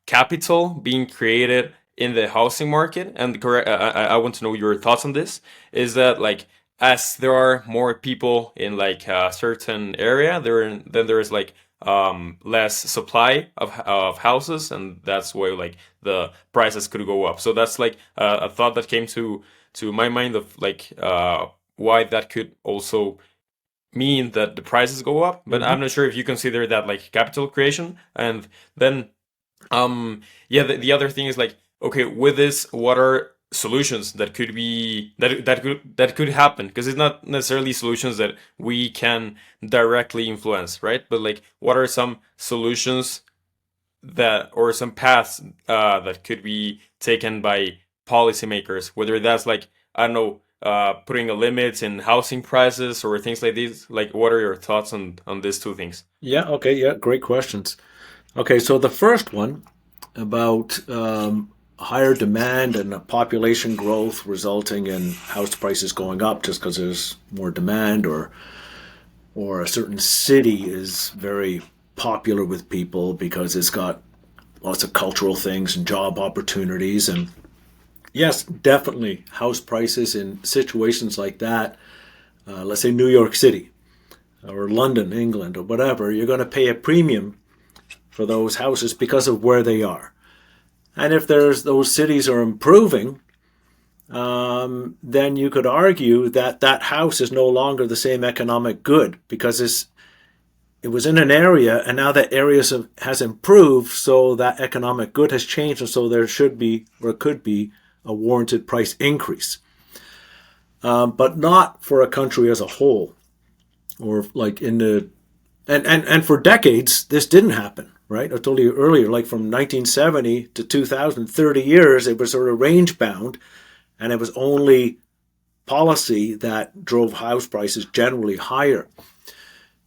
capital being created in the housing market, and correct, I want to know your thoughts on this, is that like as there are more people in like a certain area then there is like less supply of houses, and that's why like the prices could go up. So that's like a thought that came to my mind of like why that could also mean that the prices go up, but Mhm. I'm not sure if you consider that like capital creation. And then Yeah, the other thing is like, okay, with this, what are solutions that could be that could happen? Because it's not necessarily solutions that we can directly influence, right? But like, what are some solutions that or some paths that could be taken by policymakers, whether that's like, I don't know, putting a limit in housing prices or things like this. Like, what are your thoughts on these two things? Yeah, okay, yeah, great questions. Okay, so the first one about higher demand and population growth resulting in house prices going up just because there's more demand, or a certain city is very popular with people because it's got lots of cultural things and job opportunities. And yes, definitely house prices in situations like that, let's say New York City or London, England, or whatever, you're going to pay a premium for those houses because of where they are. And if there's those cities are improving, then you could argue that that house is no longer the same economic good because it was in an area, and now that area has improved, so that economic good has changed, and so there should be or could be a warranted price increase, but not for a country as a whole, or like in the and for decades this didn't happen. Right, I told you earlier, like from 1970 to 2000, 30 years, it was sort of range bound, and it was only policy that drove house prices generally higher.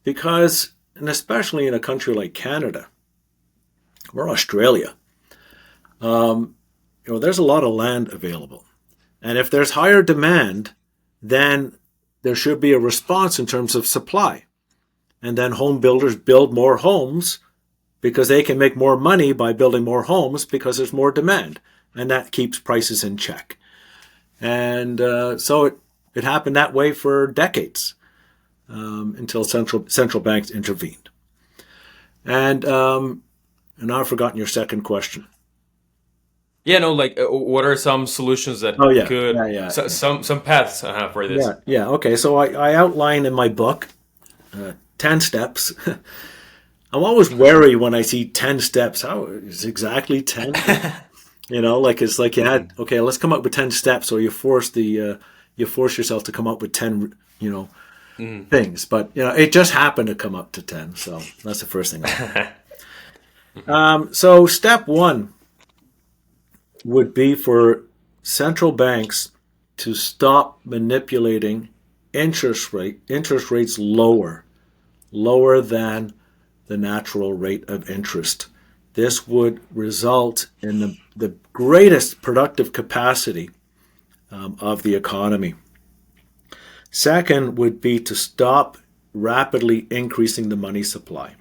Because, and especially in a country like Canada or Australia, there's a lot of land available. And if there's higher demand, then there should be a response in terms of supply. And then home builders build more homes because they can make more money by building more homes because there's more demand. And that keeps prices in check. And so it happened that way for decades, until central banks intervened. And now I've forgotten your second question. Yeah, no, like, what are some solutions that Oh yeah, could, yeah, yeah, some paths for this? yeah, yeah. Okay, so I outline in my book 10 steps. I'm always wary when I see 10 steps. How is exactly 10? Like it's like you had, okay, let's come up with 10 steps, or you force yourself to come up with 10, Mhm. things. But it just happened to come up to 10. So that's the first thing. So step one would be for central banks to stop manipulating interest rates lower than the natural rate of interest. This would result in the greatest productive capacity of the economy. Second would be to stop rapidly increasing the money supply.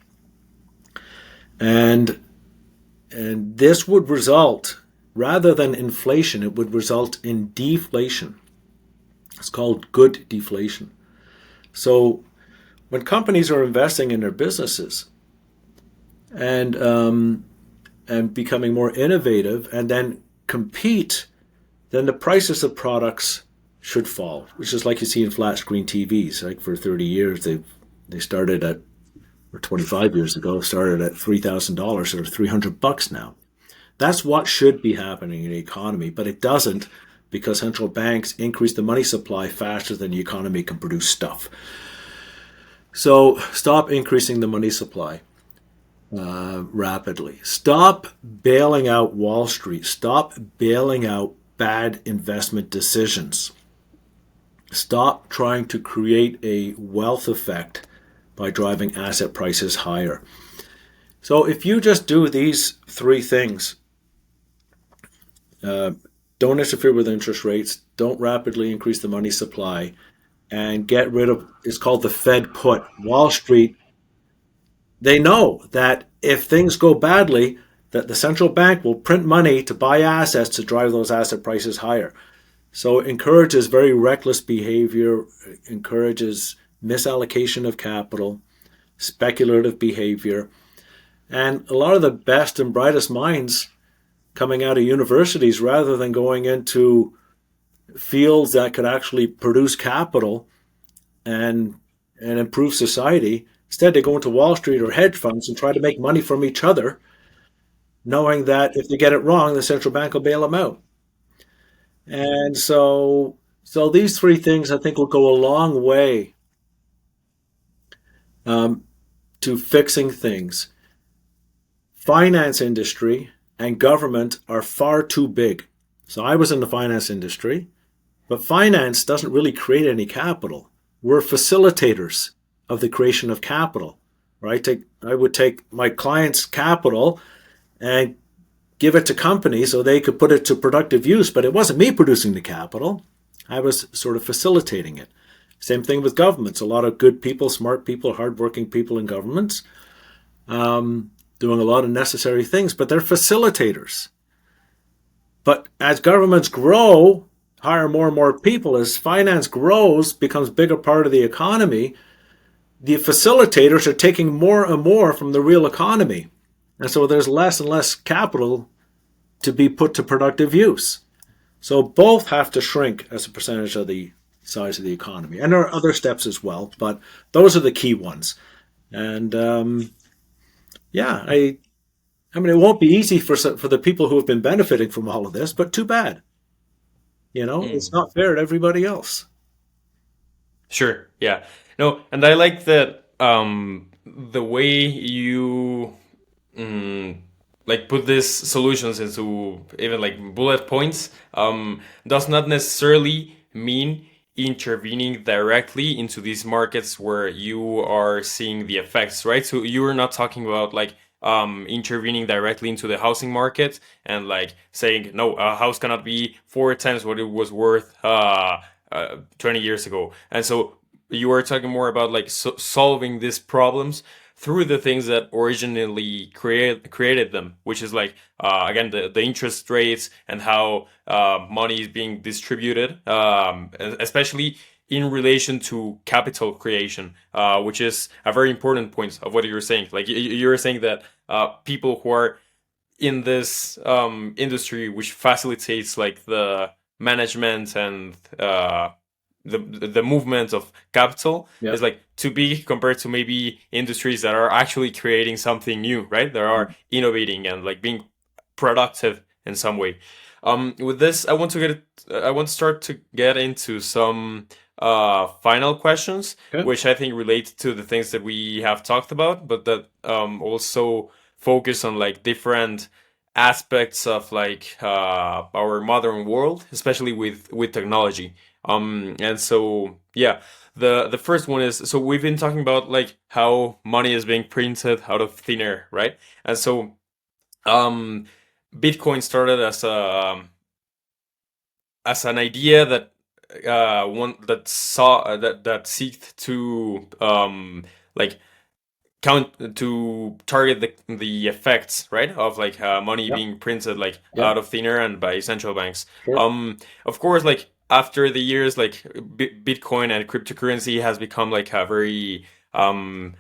And this would result, rather than inflation, it would result in deflation. It's called good deflation. So when companies are investing in their businesses and becoming more innovative and then compete, then the prices of products should fall, which is like you see in flat screen TVs. Like for 30 years, they started at, or 25 years ago, started at $3,000 or $300 now. That's what should be happening in the economy, but it doesn't, because central banks increase the money supply faster than the economy can produce stuff. So stop increasing the money supply rapidly. Stop bailing out Wall Street. Stop bailing out bad investment decisions. Stop trying to create a wealth effect by driving asset prices higher. So if you just do these three things, don't interfere with interest rates, don't rapidly increase the money supply, and get rid of, it's called the Fed put. Wall Street, they know that if things go badly, that the central bank will print money to buy assets to drive those asset prices higher. So it encourages very reckless behavior, encourages misallocation of capital, speculative behavior. And a lot of the best and brightest minds coming out of universities, rather than going into fields that could actually produce capital and improve society, instead they go into Wall Street or hedge funds and try to make money from each other knowing that if they get it wrong, the central bank will bail them out. And so these three things I think will go a long way um, to fixing things. Finance industry and government are far too big. So I was in the finance industry, but finance doesn't really create any capital. We're facilitators of the creation of capital, right? I would take my client's capital and give it to companies so they could put it to productive use, but it wasn't me producing the capital. I was sort of facilitating it. Same thing with governments. A lot of good people, smart people, hardworking people in governments doing a lot of necessary things, but they're facilitators. But as governments grow, hire more and more people, as finance grows, becomes a bigger part of the economy, the facilitators are taking more and more from the real economy. And so there's less and less capital to be put to productive use. So both have to shrink as a percentage of the size of the economy. And there are other steps as well, but those are the key ones. And yeah, I mean, it won't be easy for the people who have been benefiting from all of this, but too bad. You know, it's Mm. not fair to everybody else. Sure. Yeah. No, and I like that the way you mm, like put these solutions into even like bullet points does not necessarily mean intervening directly into these markets where you are seeing the effects, right? So you're not talking about like intervening directly into the housing market and like saying no, a house cannot be four times what it was worth 20 years ago. And so you are talking more about like solving these problems through the things that originally created them, which is like again the interest rates and how money is being distributed, especially in relation to capital creation, which is a very important point of what you're saying. Like you're saying that people who are in this industry, which facilitates like the management and the movement of capital, Yeah. is like too big compared to maybe industries that are actually creating something new, right? That are innovating and like being productive in some way. With this, I want to start to get into some final questions, Okay. which I think relate to the things that we have talked about, but that also focus on like different aspects of like our modern world, especially with technology. And so yeah, the first one is, so we've been talking about like how money is being printed out of thin air, right? And so um, Bitcoin started as an idea that one that saw that seeked to like count to target the effects, right, of like money Yeah. being printed like Yeah. out of thin air and by central banks. Sure. Of course, like after the years, like Bitcoin and cryptocurrency has become like um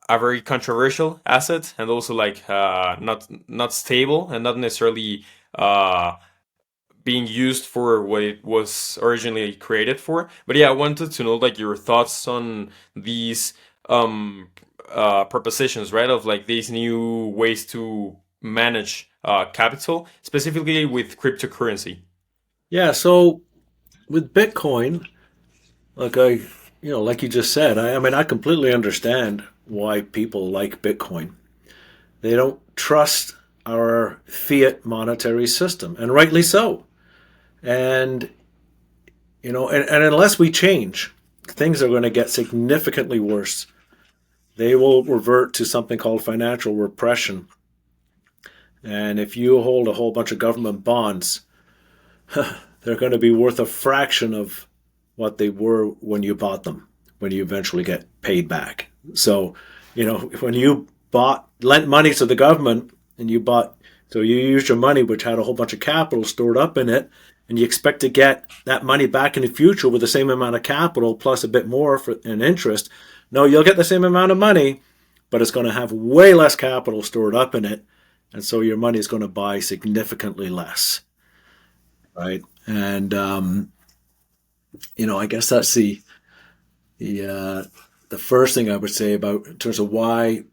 a very controversial asset, and also like not stable and not necessarily uh being used for what it was originally created for. But yeah, I wanted to know like your thoughts on these um propositions, right? Of like these new ways to manage capital, specifically with cryptocurrency. Yeah. So with Bitcoin, like like you just said, I mean, I completely understand why people like Bitcoin. They don't trust our fiat monetary system, and rightly so. And and unless we change, things are going to get significantly worse. They will revert to something called financial repression. And if you hold a whole bunch of government bonds, they're going to be worth a fraction of what they were when you bought them, when you eventually get paid back. So, when you lent money to the government and so you used your money, which had a whole bunch of capital stored up in it, and you expect to get that money back in the future with the same amount of capital plus a bit more in interest. No, you'll get the same amount of money, but it's going to have way less capital stored up in it. And so your money is going to buy significantly less, right? And I guess that's the the first thing I would say about in terms of why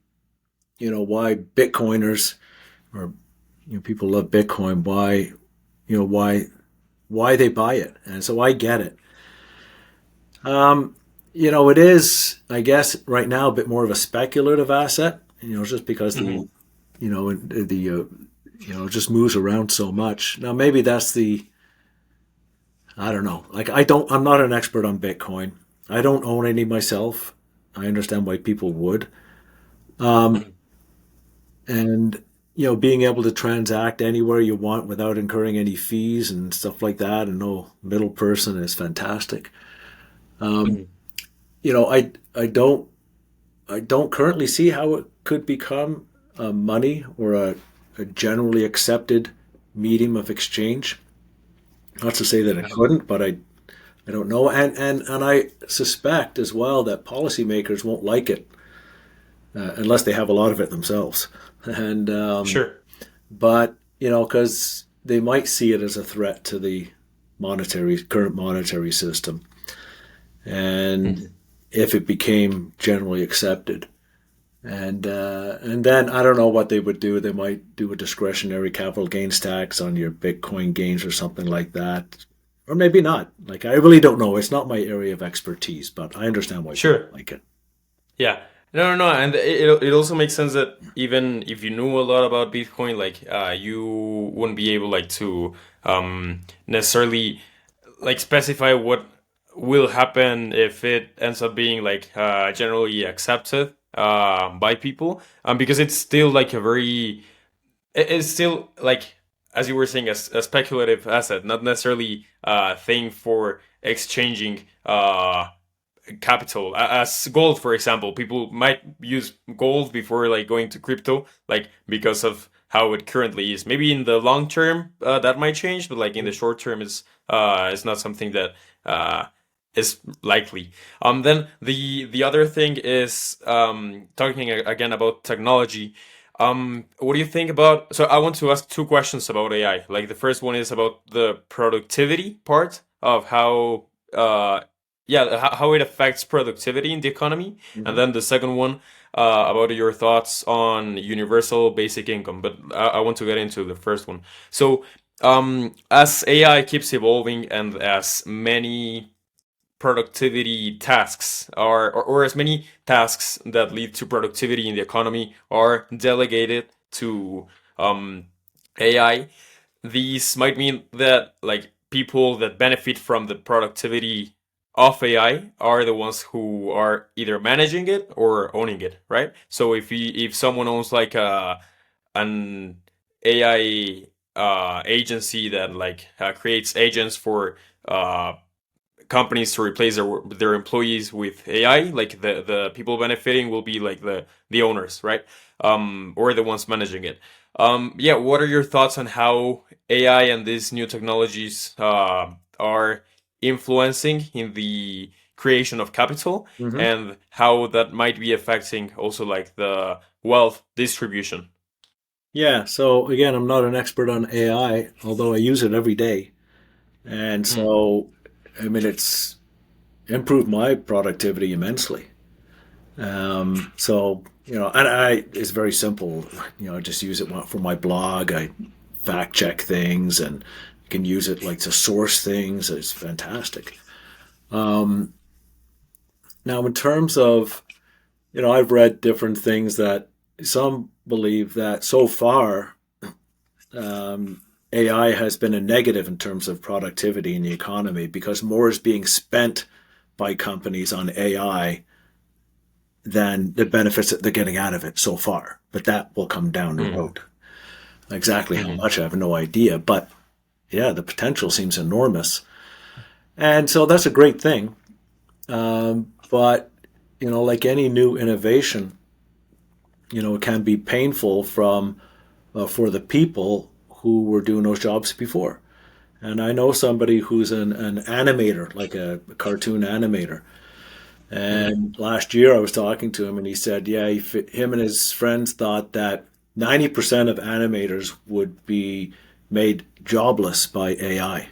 Bitcoiners or people love Bitcoin. Why they buy it? And so I get it. Um, it is, I guess, right now a bit more of a speculative asset. Just because Hmm. it just moves around so much. Now maybe that's the I don't know. Like I'm not an expert on Bitcoin. I don't own any myself. I understand why people would. Um, Hmm. and being able to transact anywhere you want without incurring any fees and stuff like that, and no middle person is fantastic. Um, Hmm. you know, I I don't I don't currently see how it could become money or a generally accepted medium of exchange. Not to say that it couldn't, but I don't know, and I suspect as well that policymakers won't like it unless they have a lot of it themselves. And Sure. but because they might see it as a threat to the current monetary system, and Hmm. if it became generally accepted, and then I don't know what they would do. They might do a discretionary capital gains tax on your Bitcoin gains or something like that. Or maybe not. Like, I really don't know. It's not my area of expertise, but I understand why people Sure. like it. Yeah. No, no, no. And it also makes sense that even if you knew a lot about Bitcoin, like you wouldn't be able like to necessarily like specify what will happen if it ends up being like generally accepted by people, because it's still like a very it's still like, as you were saying, a speculative asset, not necessarily a thing for exchanging capital. As gold, for example, people might use gold before like going to crypto, like because of how it currently is. Maybe in the long term that might change, but like in the short term, it's not something that uh, is likely. Then the other thing is talking again about technology. What do you think about? So I want to ask two questions about AI. Like the first one is about the productivity part of how yeah, how it affects productivity in the economy, and Mhm. then the second one about your thoughts on universal basic income. But I want to get into the first one. So, as AI keeps evolving and as many productivity tasks or as many tasks that lead to productivity in the economy are delegated to um, AI, these might mean that like people that benefit from the productivity of AI are the ones who are either managing it or owning it, right? So if someone owns like an AI agency that like creates agents for uh, companies to replace their employees with AI, like the people benefiting will be like the owners, right? Or the ones managing it. Yeah, what are your thoughts on how AI and these new technologies are influencing in the creation of capital, Mhm. and how that might be affecting also like the wealth distribution? Yeah. So again, I'm not an expert on AI, although I use it every day. And Mm. so, I mean, it's improved my productivity immensely. And it's very simple. I just use it for my blog. I fact check things and can use it like to source things. It's fantastic. Um, Now, in terms of, I've read different things that some believe that so far um, AI has been a negative in terms of productivity in the economy because more is being spent by companies on AI than the benefits that they're getting out of it so far. But that will come down the Mm. road. Exactly how Hmm. much, I have no idea. But yeah, the potential seems enormous. And so that's a great thing. But, like any new innovation, it can be painful for the people who were doing those jobs before. And I know somebody who's an animator, like a cartoon animator. Hmm. And last year I was talking to him, and he said, yeah, him and his friends thought that 90% of animators would be made jobless by AI.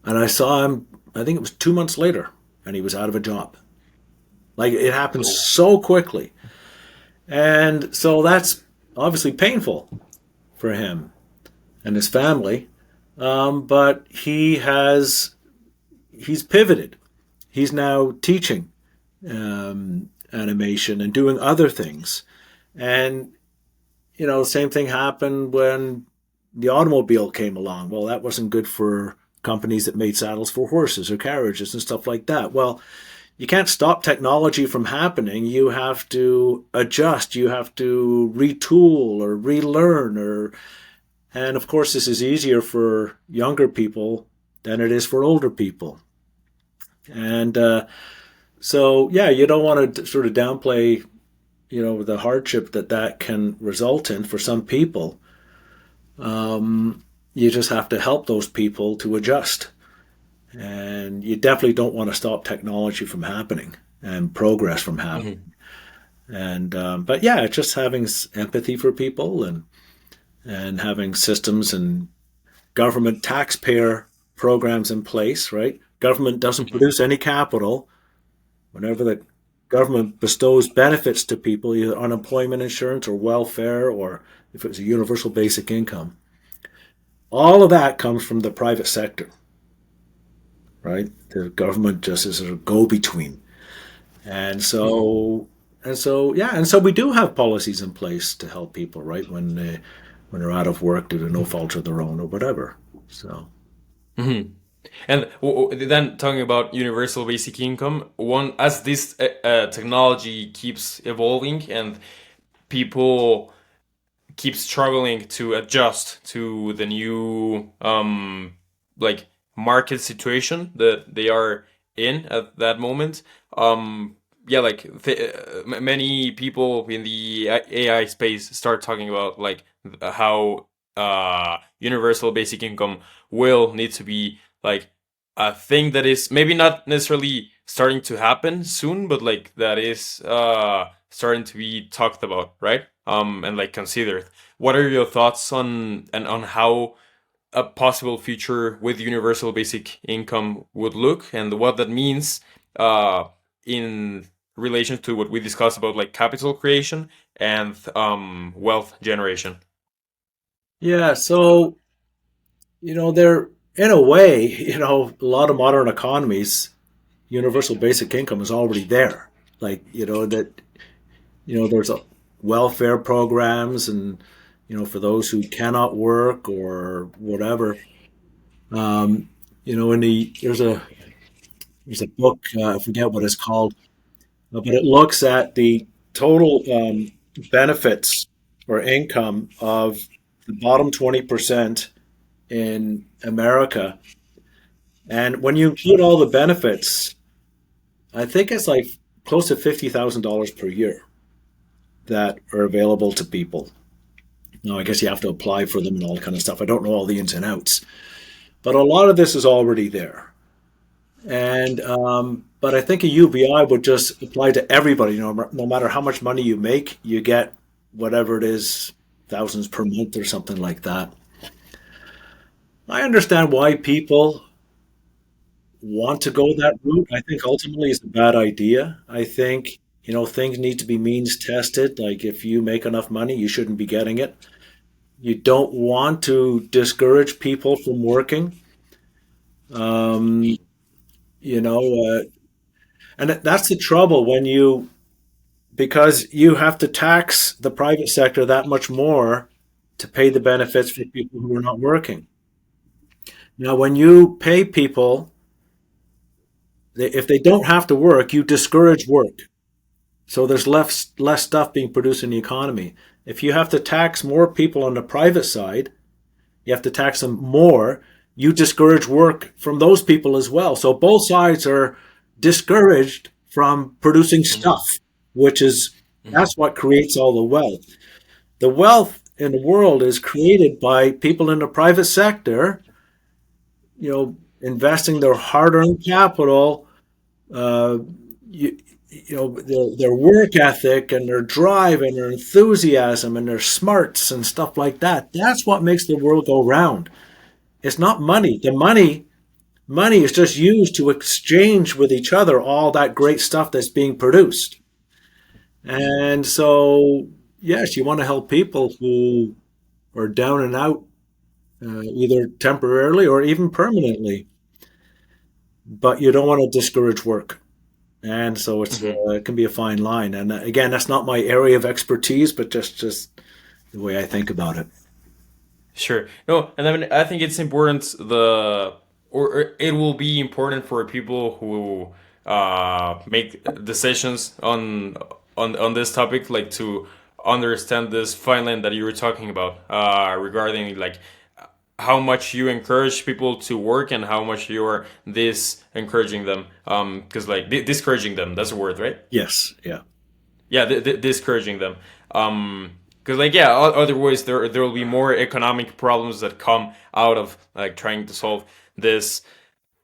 And I saw him, I think it was 2 months later, and he was out of a job. Like it happens Oh. so quickly. And so that's obviously painful for him and his family. But he's pivoted. He's now teaching animation and doing other things. And same thing happened when the automobile came along. Well, that wasn't good for companies that made saddles for horses or carriages and stuff like that. Well, you can't stop technology from happening. You have to adjust. You have to retool or relearn. And of course, this is easier for younger people than it is for older people. And so, yeah, you don't want to sort of downplay, the hardship that can result in for some people. You just have to help those people to adjust. And you definitely don't want to stop technology from happening and progress from happening. Hmm. And but yeah, it's just having empathy for people and having systems and government taxpayer programs in place, right? Government doesn't Hmm. produce any capital. Whenever the government bestows benefits to people, either unemployment insurance or welfare, or if it's a universal basic income, all of that comes from the private sector, right? The government just is a go-between. And Hmm. so we do have policies in place to help people, right? When they're out of work due to no fault of their own or whatever. So Hmm. And then talking about universal basic income, one as this technology keeps evolving and people keep struggling to adjust to the new like market situation that they are in at that moment. Yeah, like many people in the AI space start talking about like how universal basic income will need to be like a thing that is maybe not necessarily starting to happen soon, but like that is starting to be talked about, right? And like considered. What are your thoughts on and on how a possible future with universal basic income would look and what that means in relation to what we discussed about like capital creation and wealth generation? yeah, so they're in a way, a lot of modern economies, universal basic income is already there. Like that, there's welfare programs and for those who cannot work or whatever. Um, in there's a book, I forget what it's called, but it looks at the total benefits or income of the bottom 20% in America. And when you include all the benefits, I think it's like close to $50,000 per year that are available to people. Now, I guess you have to apply for them and all that kind of stuff. I don't know all the ins and outs, but a lot of this is already there. And but I think a UBI would just apply to everybody. No matter how much money you make, you get whatever it is, thousands per month or something like that. I understand why people want to go that route. I think ultimately it's a bad idea. I think things need to be means tested. Like if you make enough money, you shouldn't be getting it. You don't want to discourage people from working. Um, you know, uh, and that's the trouble when you because you have to tax the private sector that much more to pay the benefits for people who are not working. Now, when you pay people, if they don't have to work, you discourage work. So there's less stuff being produced in the economy. If you have to tax more people on the private side, you have to tax them more. You discourage work from those people as well. So both sides are discouraged from producing Hmm. stuff, which is Hmm. that's what creates all the wealth. The wealth in the world is created by people in the private sector, investing their hard-earned capital, uh, you, their work ethic and their drive and their enthusiasm and their smarts and stuff like that. That's what makes the world go round. It's not money. The money is just used to exchange with each other all that great stuff that's being produced. And so, yes, you want to help people who or down and out, either temporarily or even permanently. But you don't want to discourage work. And so Mhm. it can be a fine line. And again, that's not my area of expertise, but just the way I think about it. Sure. No, and I mean, I think it's important or it will be important for people who make decisions on this topic, like to understand this fine line that you were talking about, regarding like how much you encourage people to work and how much you're this encouraging them. Because like discouraging them, that's a word, right? Yes, yeah, Yeah, discouraging them. Because like yeah, otherwise there will be more economic problems that come out of like trying to solve this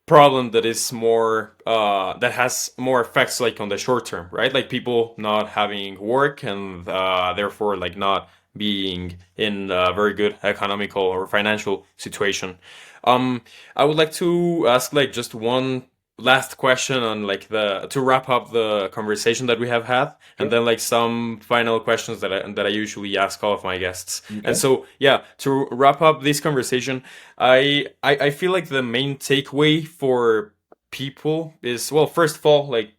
problem that is more that has more effects like on the short term, right? Like people not having work and therefore like not being in a very good economical or financial situation. I would like to ask like just one last question on like the to wrap up the conversation that we have had, and sure. then like some final questions that I usually ask all of my guests. And Okay. so yeah, to wrap up this conversation, I feel like the main takeaway for people is, well, first of all, like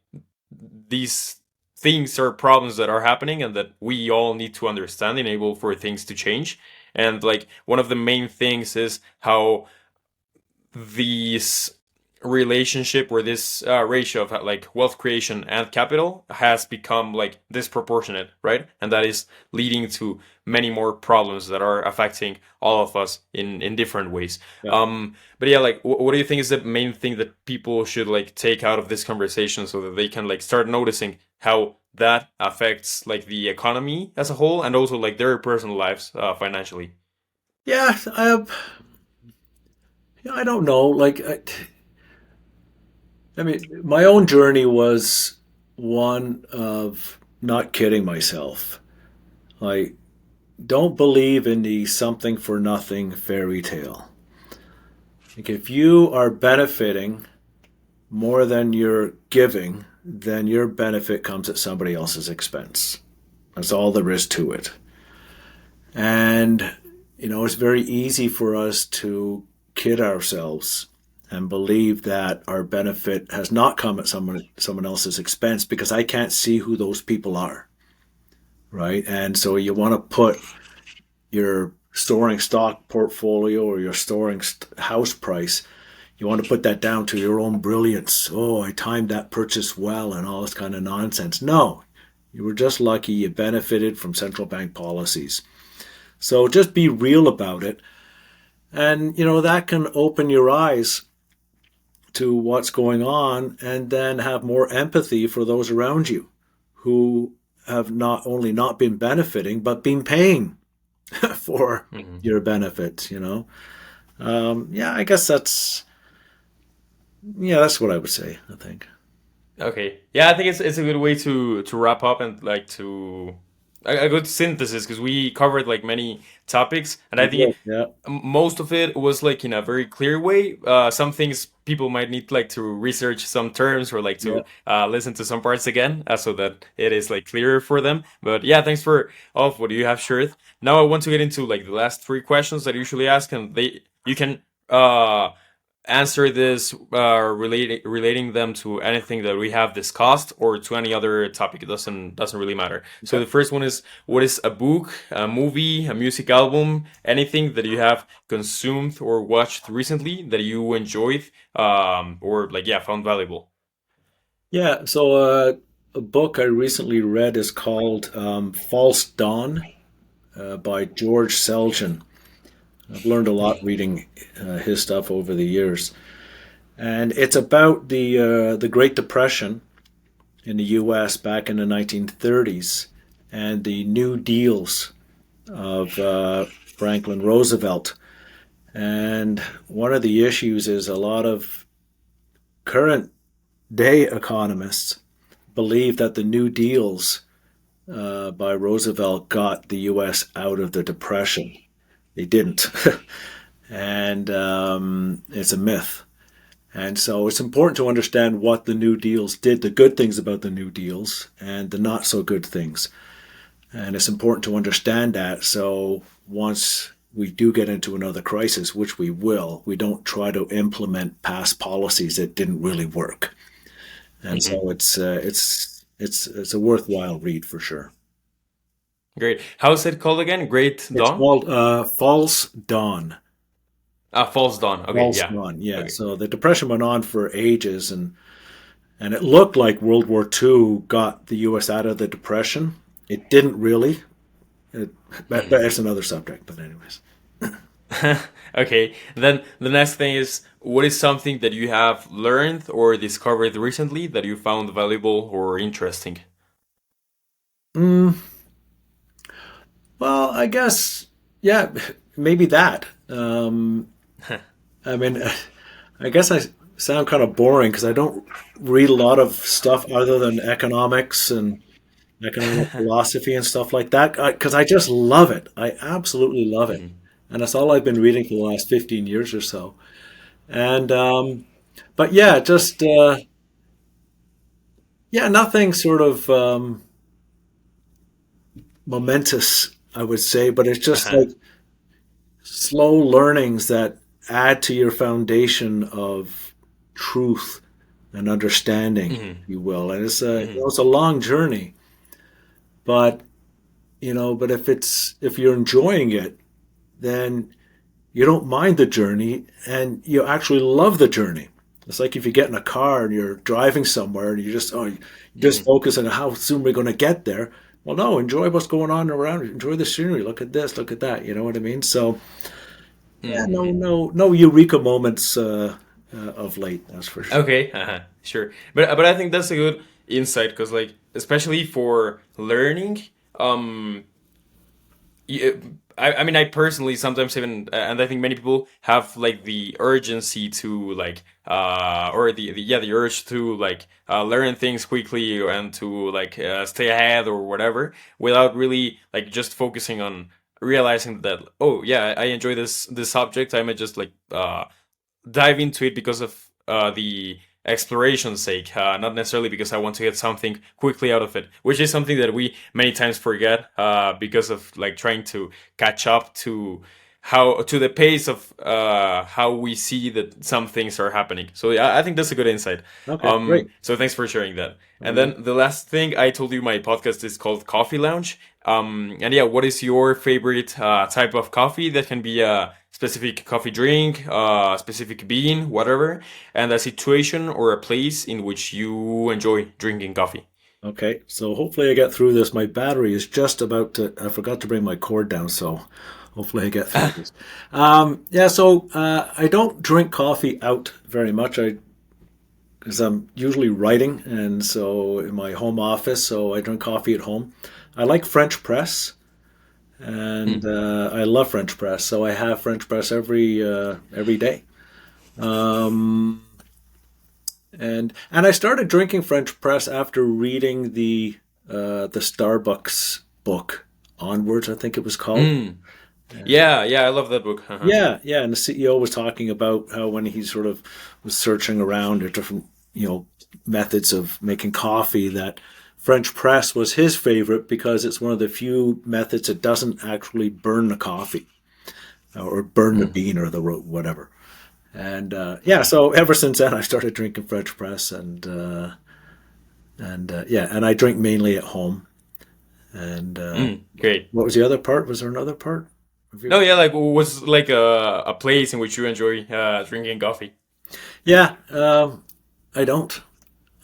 these things are problems that are happening and that we all need to understand, enable for things to change. And like one of the main things is how these relationship or this ratio of like wealth creation and capital has become like disproportionate, right? And that is leading to many more problems that are affecting all of us in different ways. Yeah. But yeah, like what do you think is the main thing that people should like take out of this conversation so that they can like start noticing how that affects like the economy as a whole and also like their personal lives financially? Yeah, I don't know. I mean, my own journey was one of not kidding myself. Like, don't believe in the something for nothing fairy tale. Like, if you are benefiting more than you're giving, then your benefit comes at somebody else's expense. That's all there is to it. And, it's very easy for us to kid ourselves and believe that our benefit has not come at someone else's expense because I can't see who those people are, right? And so you want to put your storing stock portfolio or your storing house price, you want to put that down to your own brilliance. Oh, I timed that purchase well and all this kind of nonsense. No, you were just lucky you benefited from central bank policies. So just be real about it. And, that can open your eyes to what's going on and then have more empathy for those around you who have not only not been benefiting, but been paying for Mhm. your benefits. Yeah, I guess that's what I would say, I think. Okay. Yeah, I think it's a good way to wrap up and like to a good synthesis because we covered like many topics and I You think did, yeah, most of it was like in a very clear way. Some things people might need like to research some terms or like yeah. to listen to some parts again so that it is like clearer for them. But yeah, thanks for all of what you have shared. Now I want to get into like the last three questions that I usually ask and they you can answer this relating them to anything that we have discussed or to any other topic. It doesn't really matter. So Okay. the first one is what is a book, a movie, a music album, anything that you have consumed or watched recently that you enjoyed or like yeah found valuable. Yeah, so a book I recently read is called False Dawn by George Selgin. I've learned a lot reading his stuff over the years. And it's about the Great Depression in the U.S. back in the 1930s and the New Deals of Franklin Roosevelt. And one of the issues is a lot of current day economists believe that the New Deals by Roosevelt got the U.S. out of the Depression. They didn't. And it's a myth. And so it's important to understand what the New Deals did, the good things about the New Deals and the not so good things. And it's important to understand that. So once we do get into another crisis, which we will, we don't try to implement past policies that didn't really work. And Hmm. so it's a worthwhile read for sure. Great. How's it called again? Great It's Dawn? called False Dawn. False Dawn. Okay, False yeah. Dawn, yeah. Okay. So the Depression went on for ages, and it looked like World War II got the U.S. out of the Depression. It didn't really. That's another subject, but anyways. Okay. Then the next thing is, what is something that you have learned or discovered recently that you found valuable or interesting? Mm, well, I guess, yeah, maybe that. I mean, I guess I sound kind of boring because I don't read a lot of stuff other than economics and economic philosophy and stuff like that because I just love it. I absolutely love it. Mhm. And that's all I've been reading for the last 15 years or so. And, but yeah, just, yeah, nothing sort of momentous, I would say, but it's just Uh-huh. like slow learnings that add to your foundation of truth and understanding, Hmm. if you will. And it's a, Hmm. it's a long journey, but but if you're enjoying it, then you don't mind the journey and you actually love the journey. It's like if you get in a car and you're driving somewhere and you just Hmm. focus on how soon we're going to get there. Well, no, enjoy what's going on around. Enjoy the scenery. Look at this. Look at that. You know what I mean? So, yeah, no, Hmm. no, no eureka moments of late. That's for sure. Okay, sure. But I think that's a good insight because like especially for learning, um, I mean I personally sometimes even and I think many people have like the urgency to like or the urge to like learn things quickly and to like stay ahead or whatever without really like just focusing on realizing that oh yeah I enjoy this subject I might just like dive into it because of the exploration's sake, not necessarily because I want to get something quickly out of it, which is something that we many times forget because of like trying to catch up to how to the pace of how we see that some things are happening. So yeah, I think that's a good insight. Okay, great. So thanks for sharing that. All And right. then the last thing I told you, my podcast is called Coffee Lounge. And yeah, what is your favorite type of coffee? That can be a specific coffee drink, specific bean, whatever, and a situation or a place in which you enjoy drinking coffee. Okay, so hopefully I get through this. My battery is just about to. I forgot to bring my cord down, so hopefully I get through this. Yeah, so I don't drink coffee out very much. I because I'm usually writing, and so in my home office, so I drink coffee at home. I like French press, and Hmm. I love French press, so I have French press every day. Um, and I started drinking French press after reading the Starbucks book Onwards, I think it was called. Mm. Yeah, yeah, I love that book. Yeah, yeah, and the CEO was talking about how when he sort of was searching around at different, methods of making coffee, that French press was his favorite because it's one of the few methods that doesn't actually burn the coffee or burn the Mm. bean or the whatever. And yeah, so ever since then, I started drinking French press, and yeah, and I drink mainly at home. And Mm. Great. what was the other part? Was there another part? No, yeah, like was like a place in which you enjoy drinking coffee. Yeah, I don't.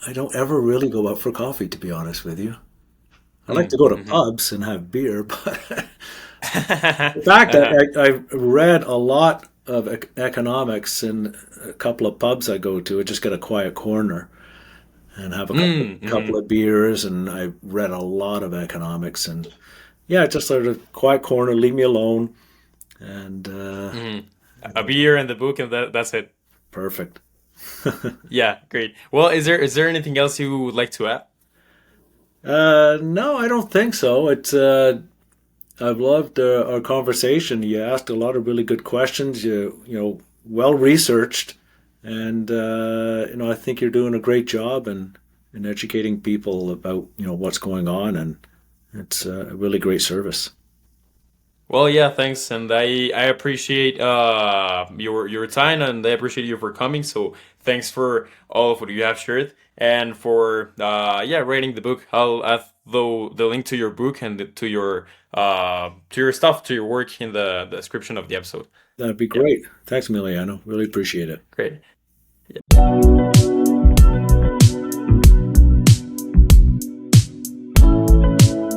I don't ever really go out for coffee, to be honest with you. I like Mm. to go to Hmm. pubs and have beer, but in fact, I read a lot of economics in a couple of pubs I go to. I just get a quiet corner and have a Mm. couple Hmm. of beers, and I read a lot of economics. And yeah, just sort of quiet corner, leave me alone, and Hmm. A beer and the book, and that's it. perfect. Yeah, great. Well, is there anything else you would like to add? No, I don't think so. I've loved our conversation. You asked a lot of really good questions. Well researched, and I think you're doing a great job in educating people about what's going on, and it's a really great service. Well, yeah, thanks, and I appreciate your time, and I appreciate you for coming. So thanks for all of what you have shared, and for yeah, writing the book. I'll add though the link to your book and to your stuff, to your work in the description of the episode. That'd be Yeah, great. Thanks, Emiliano. Really appreciate it. great.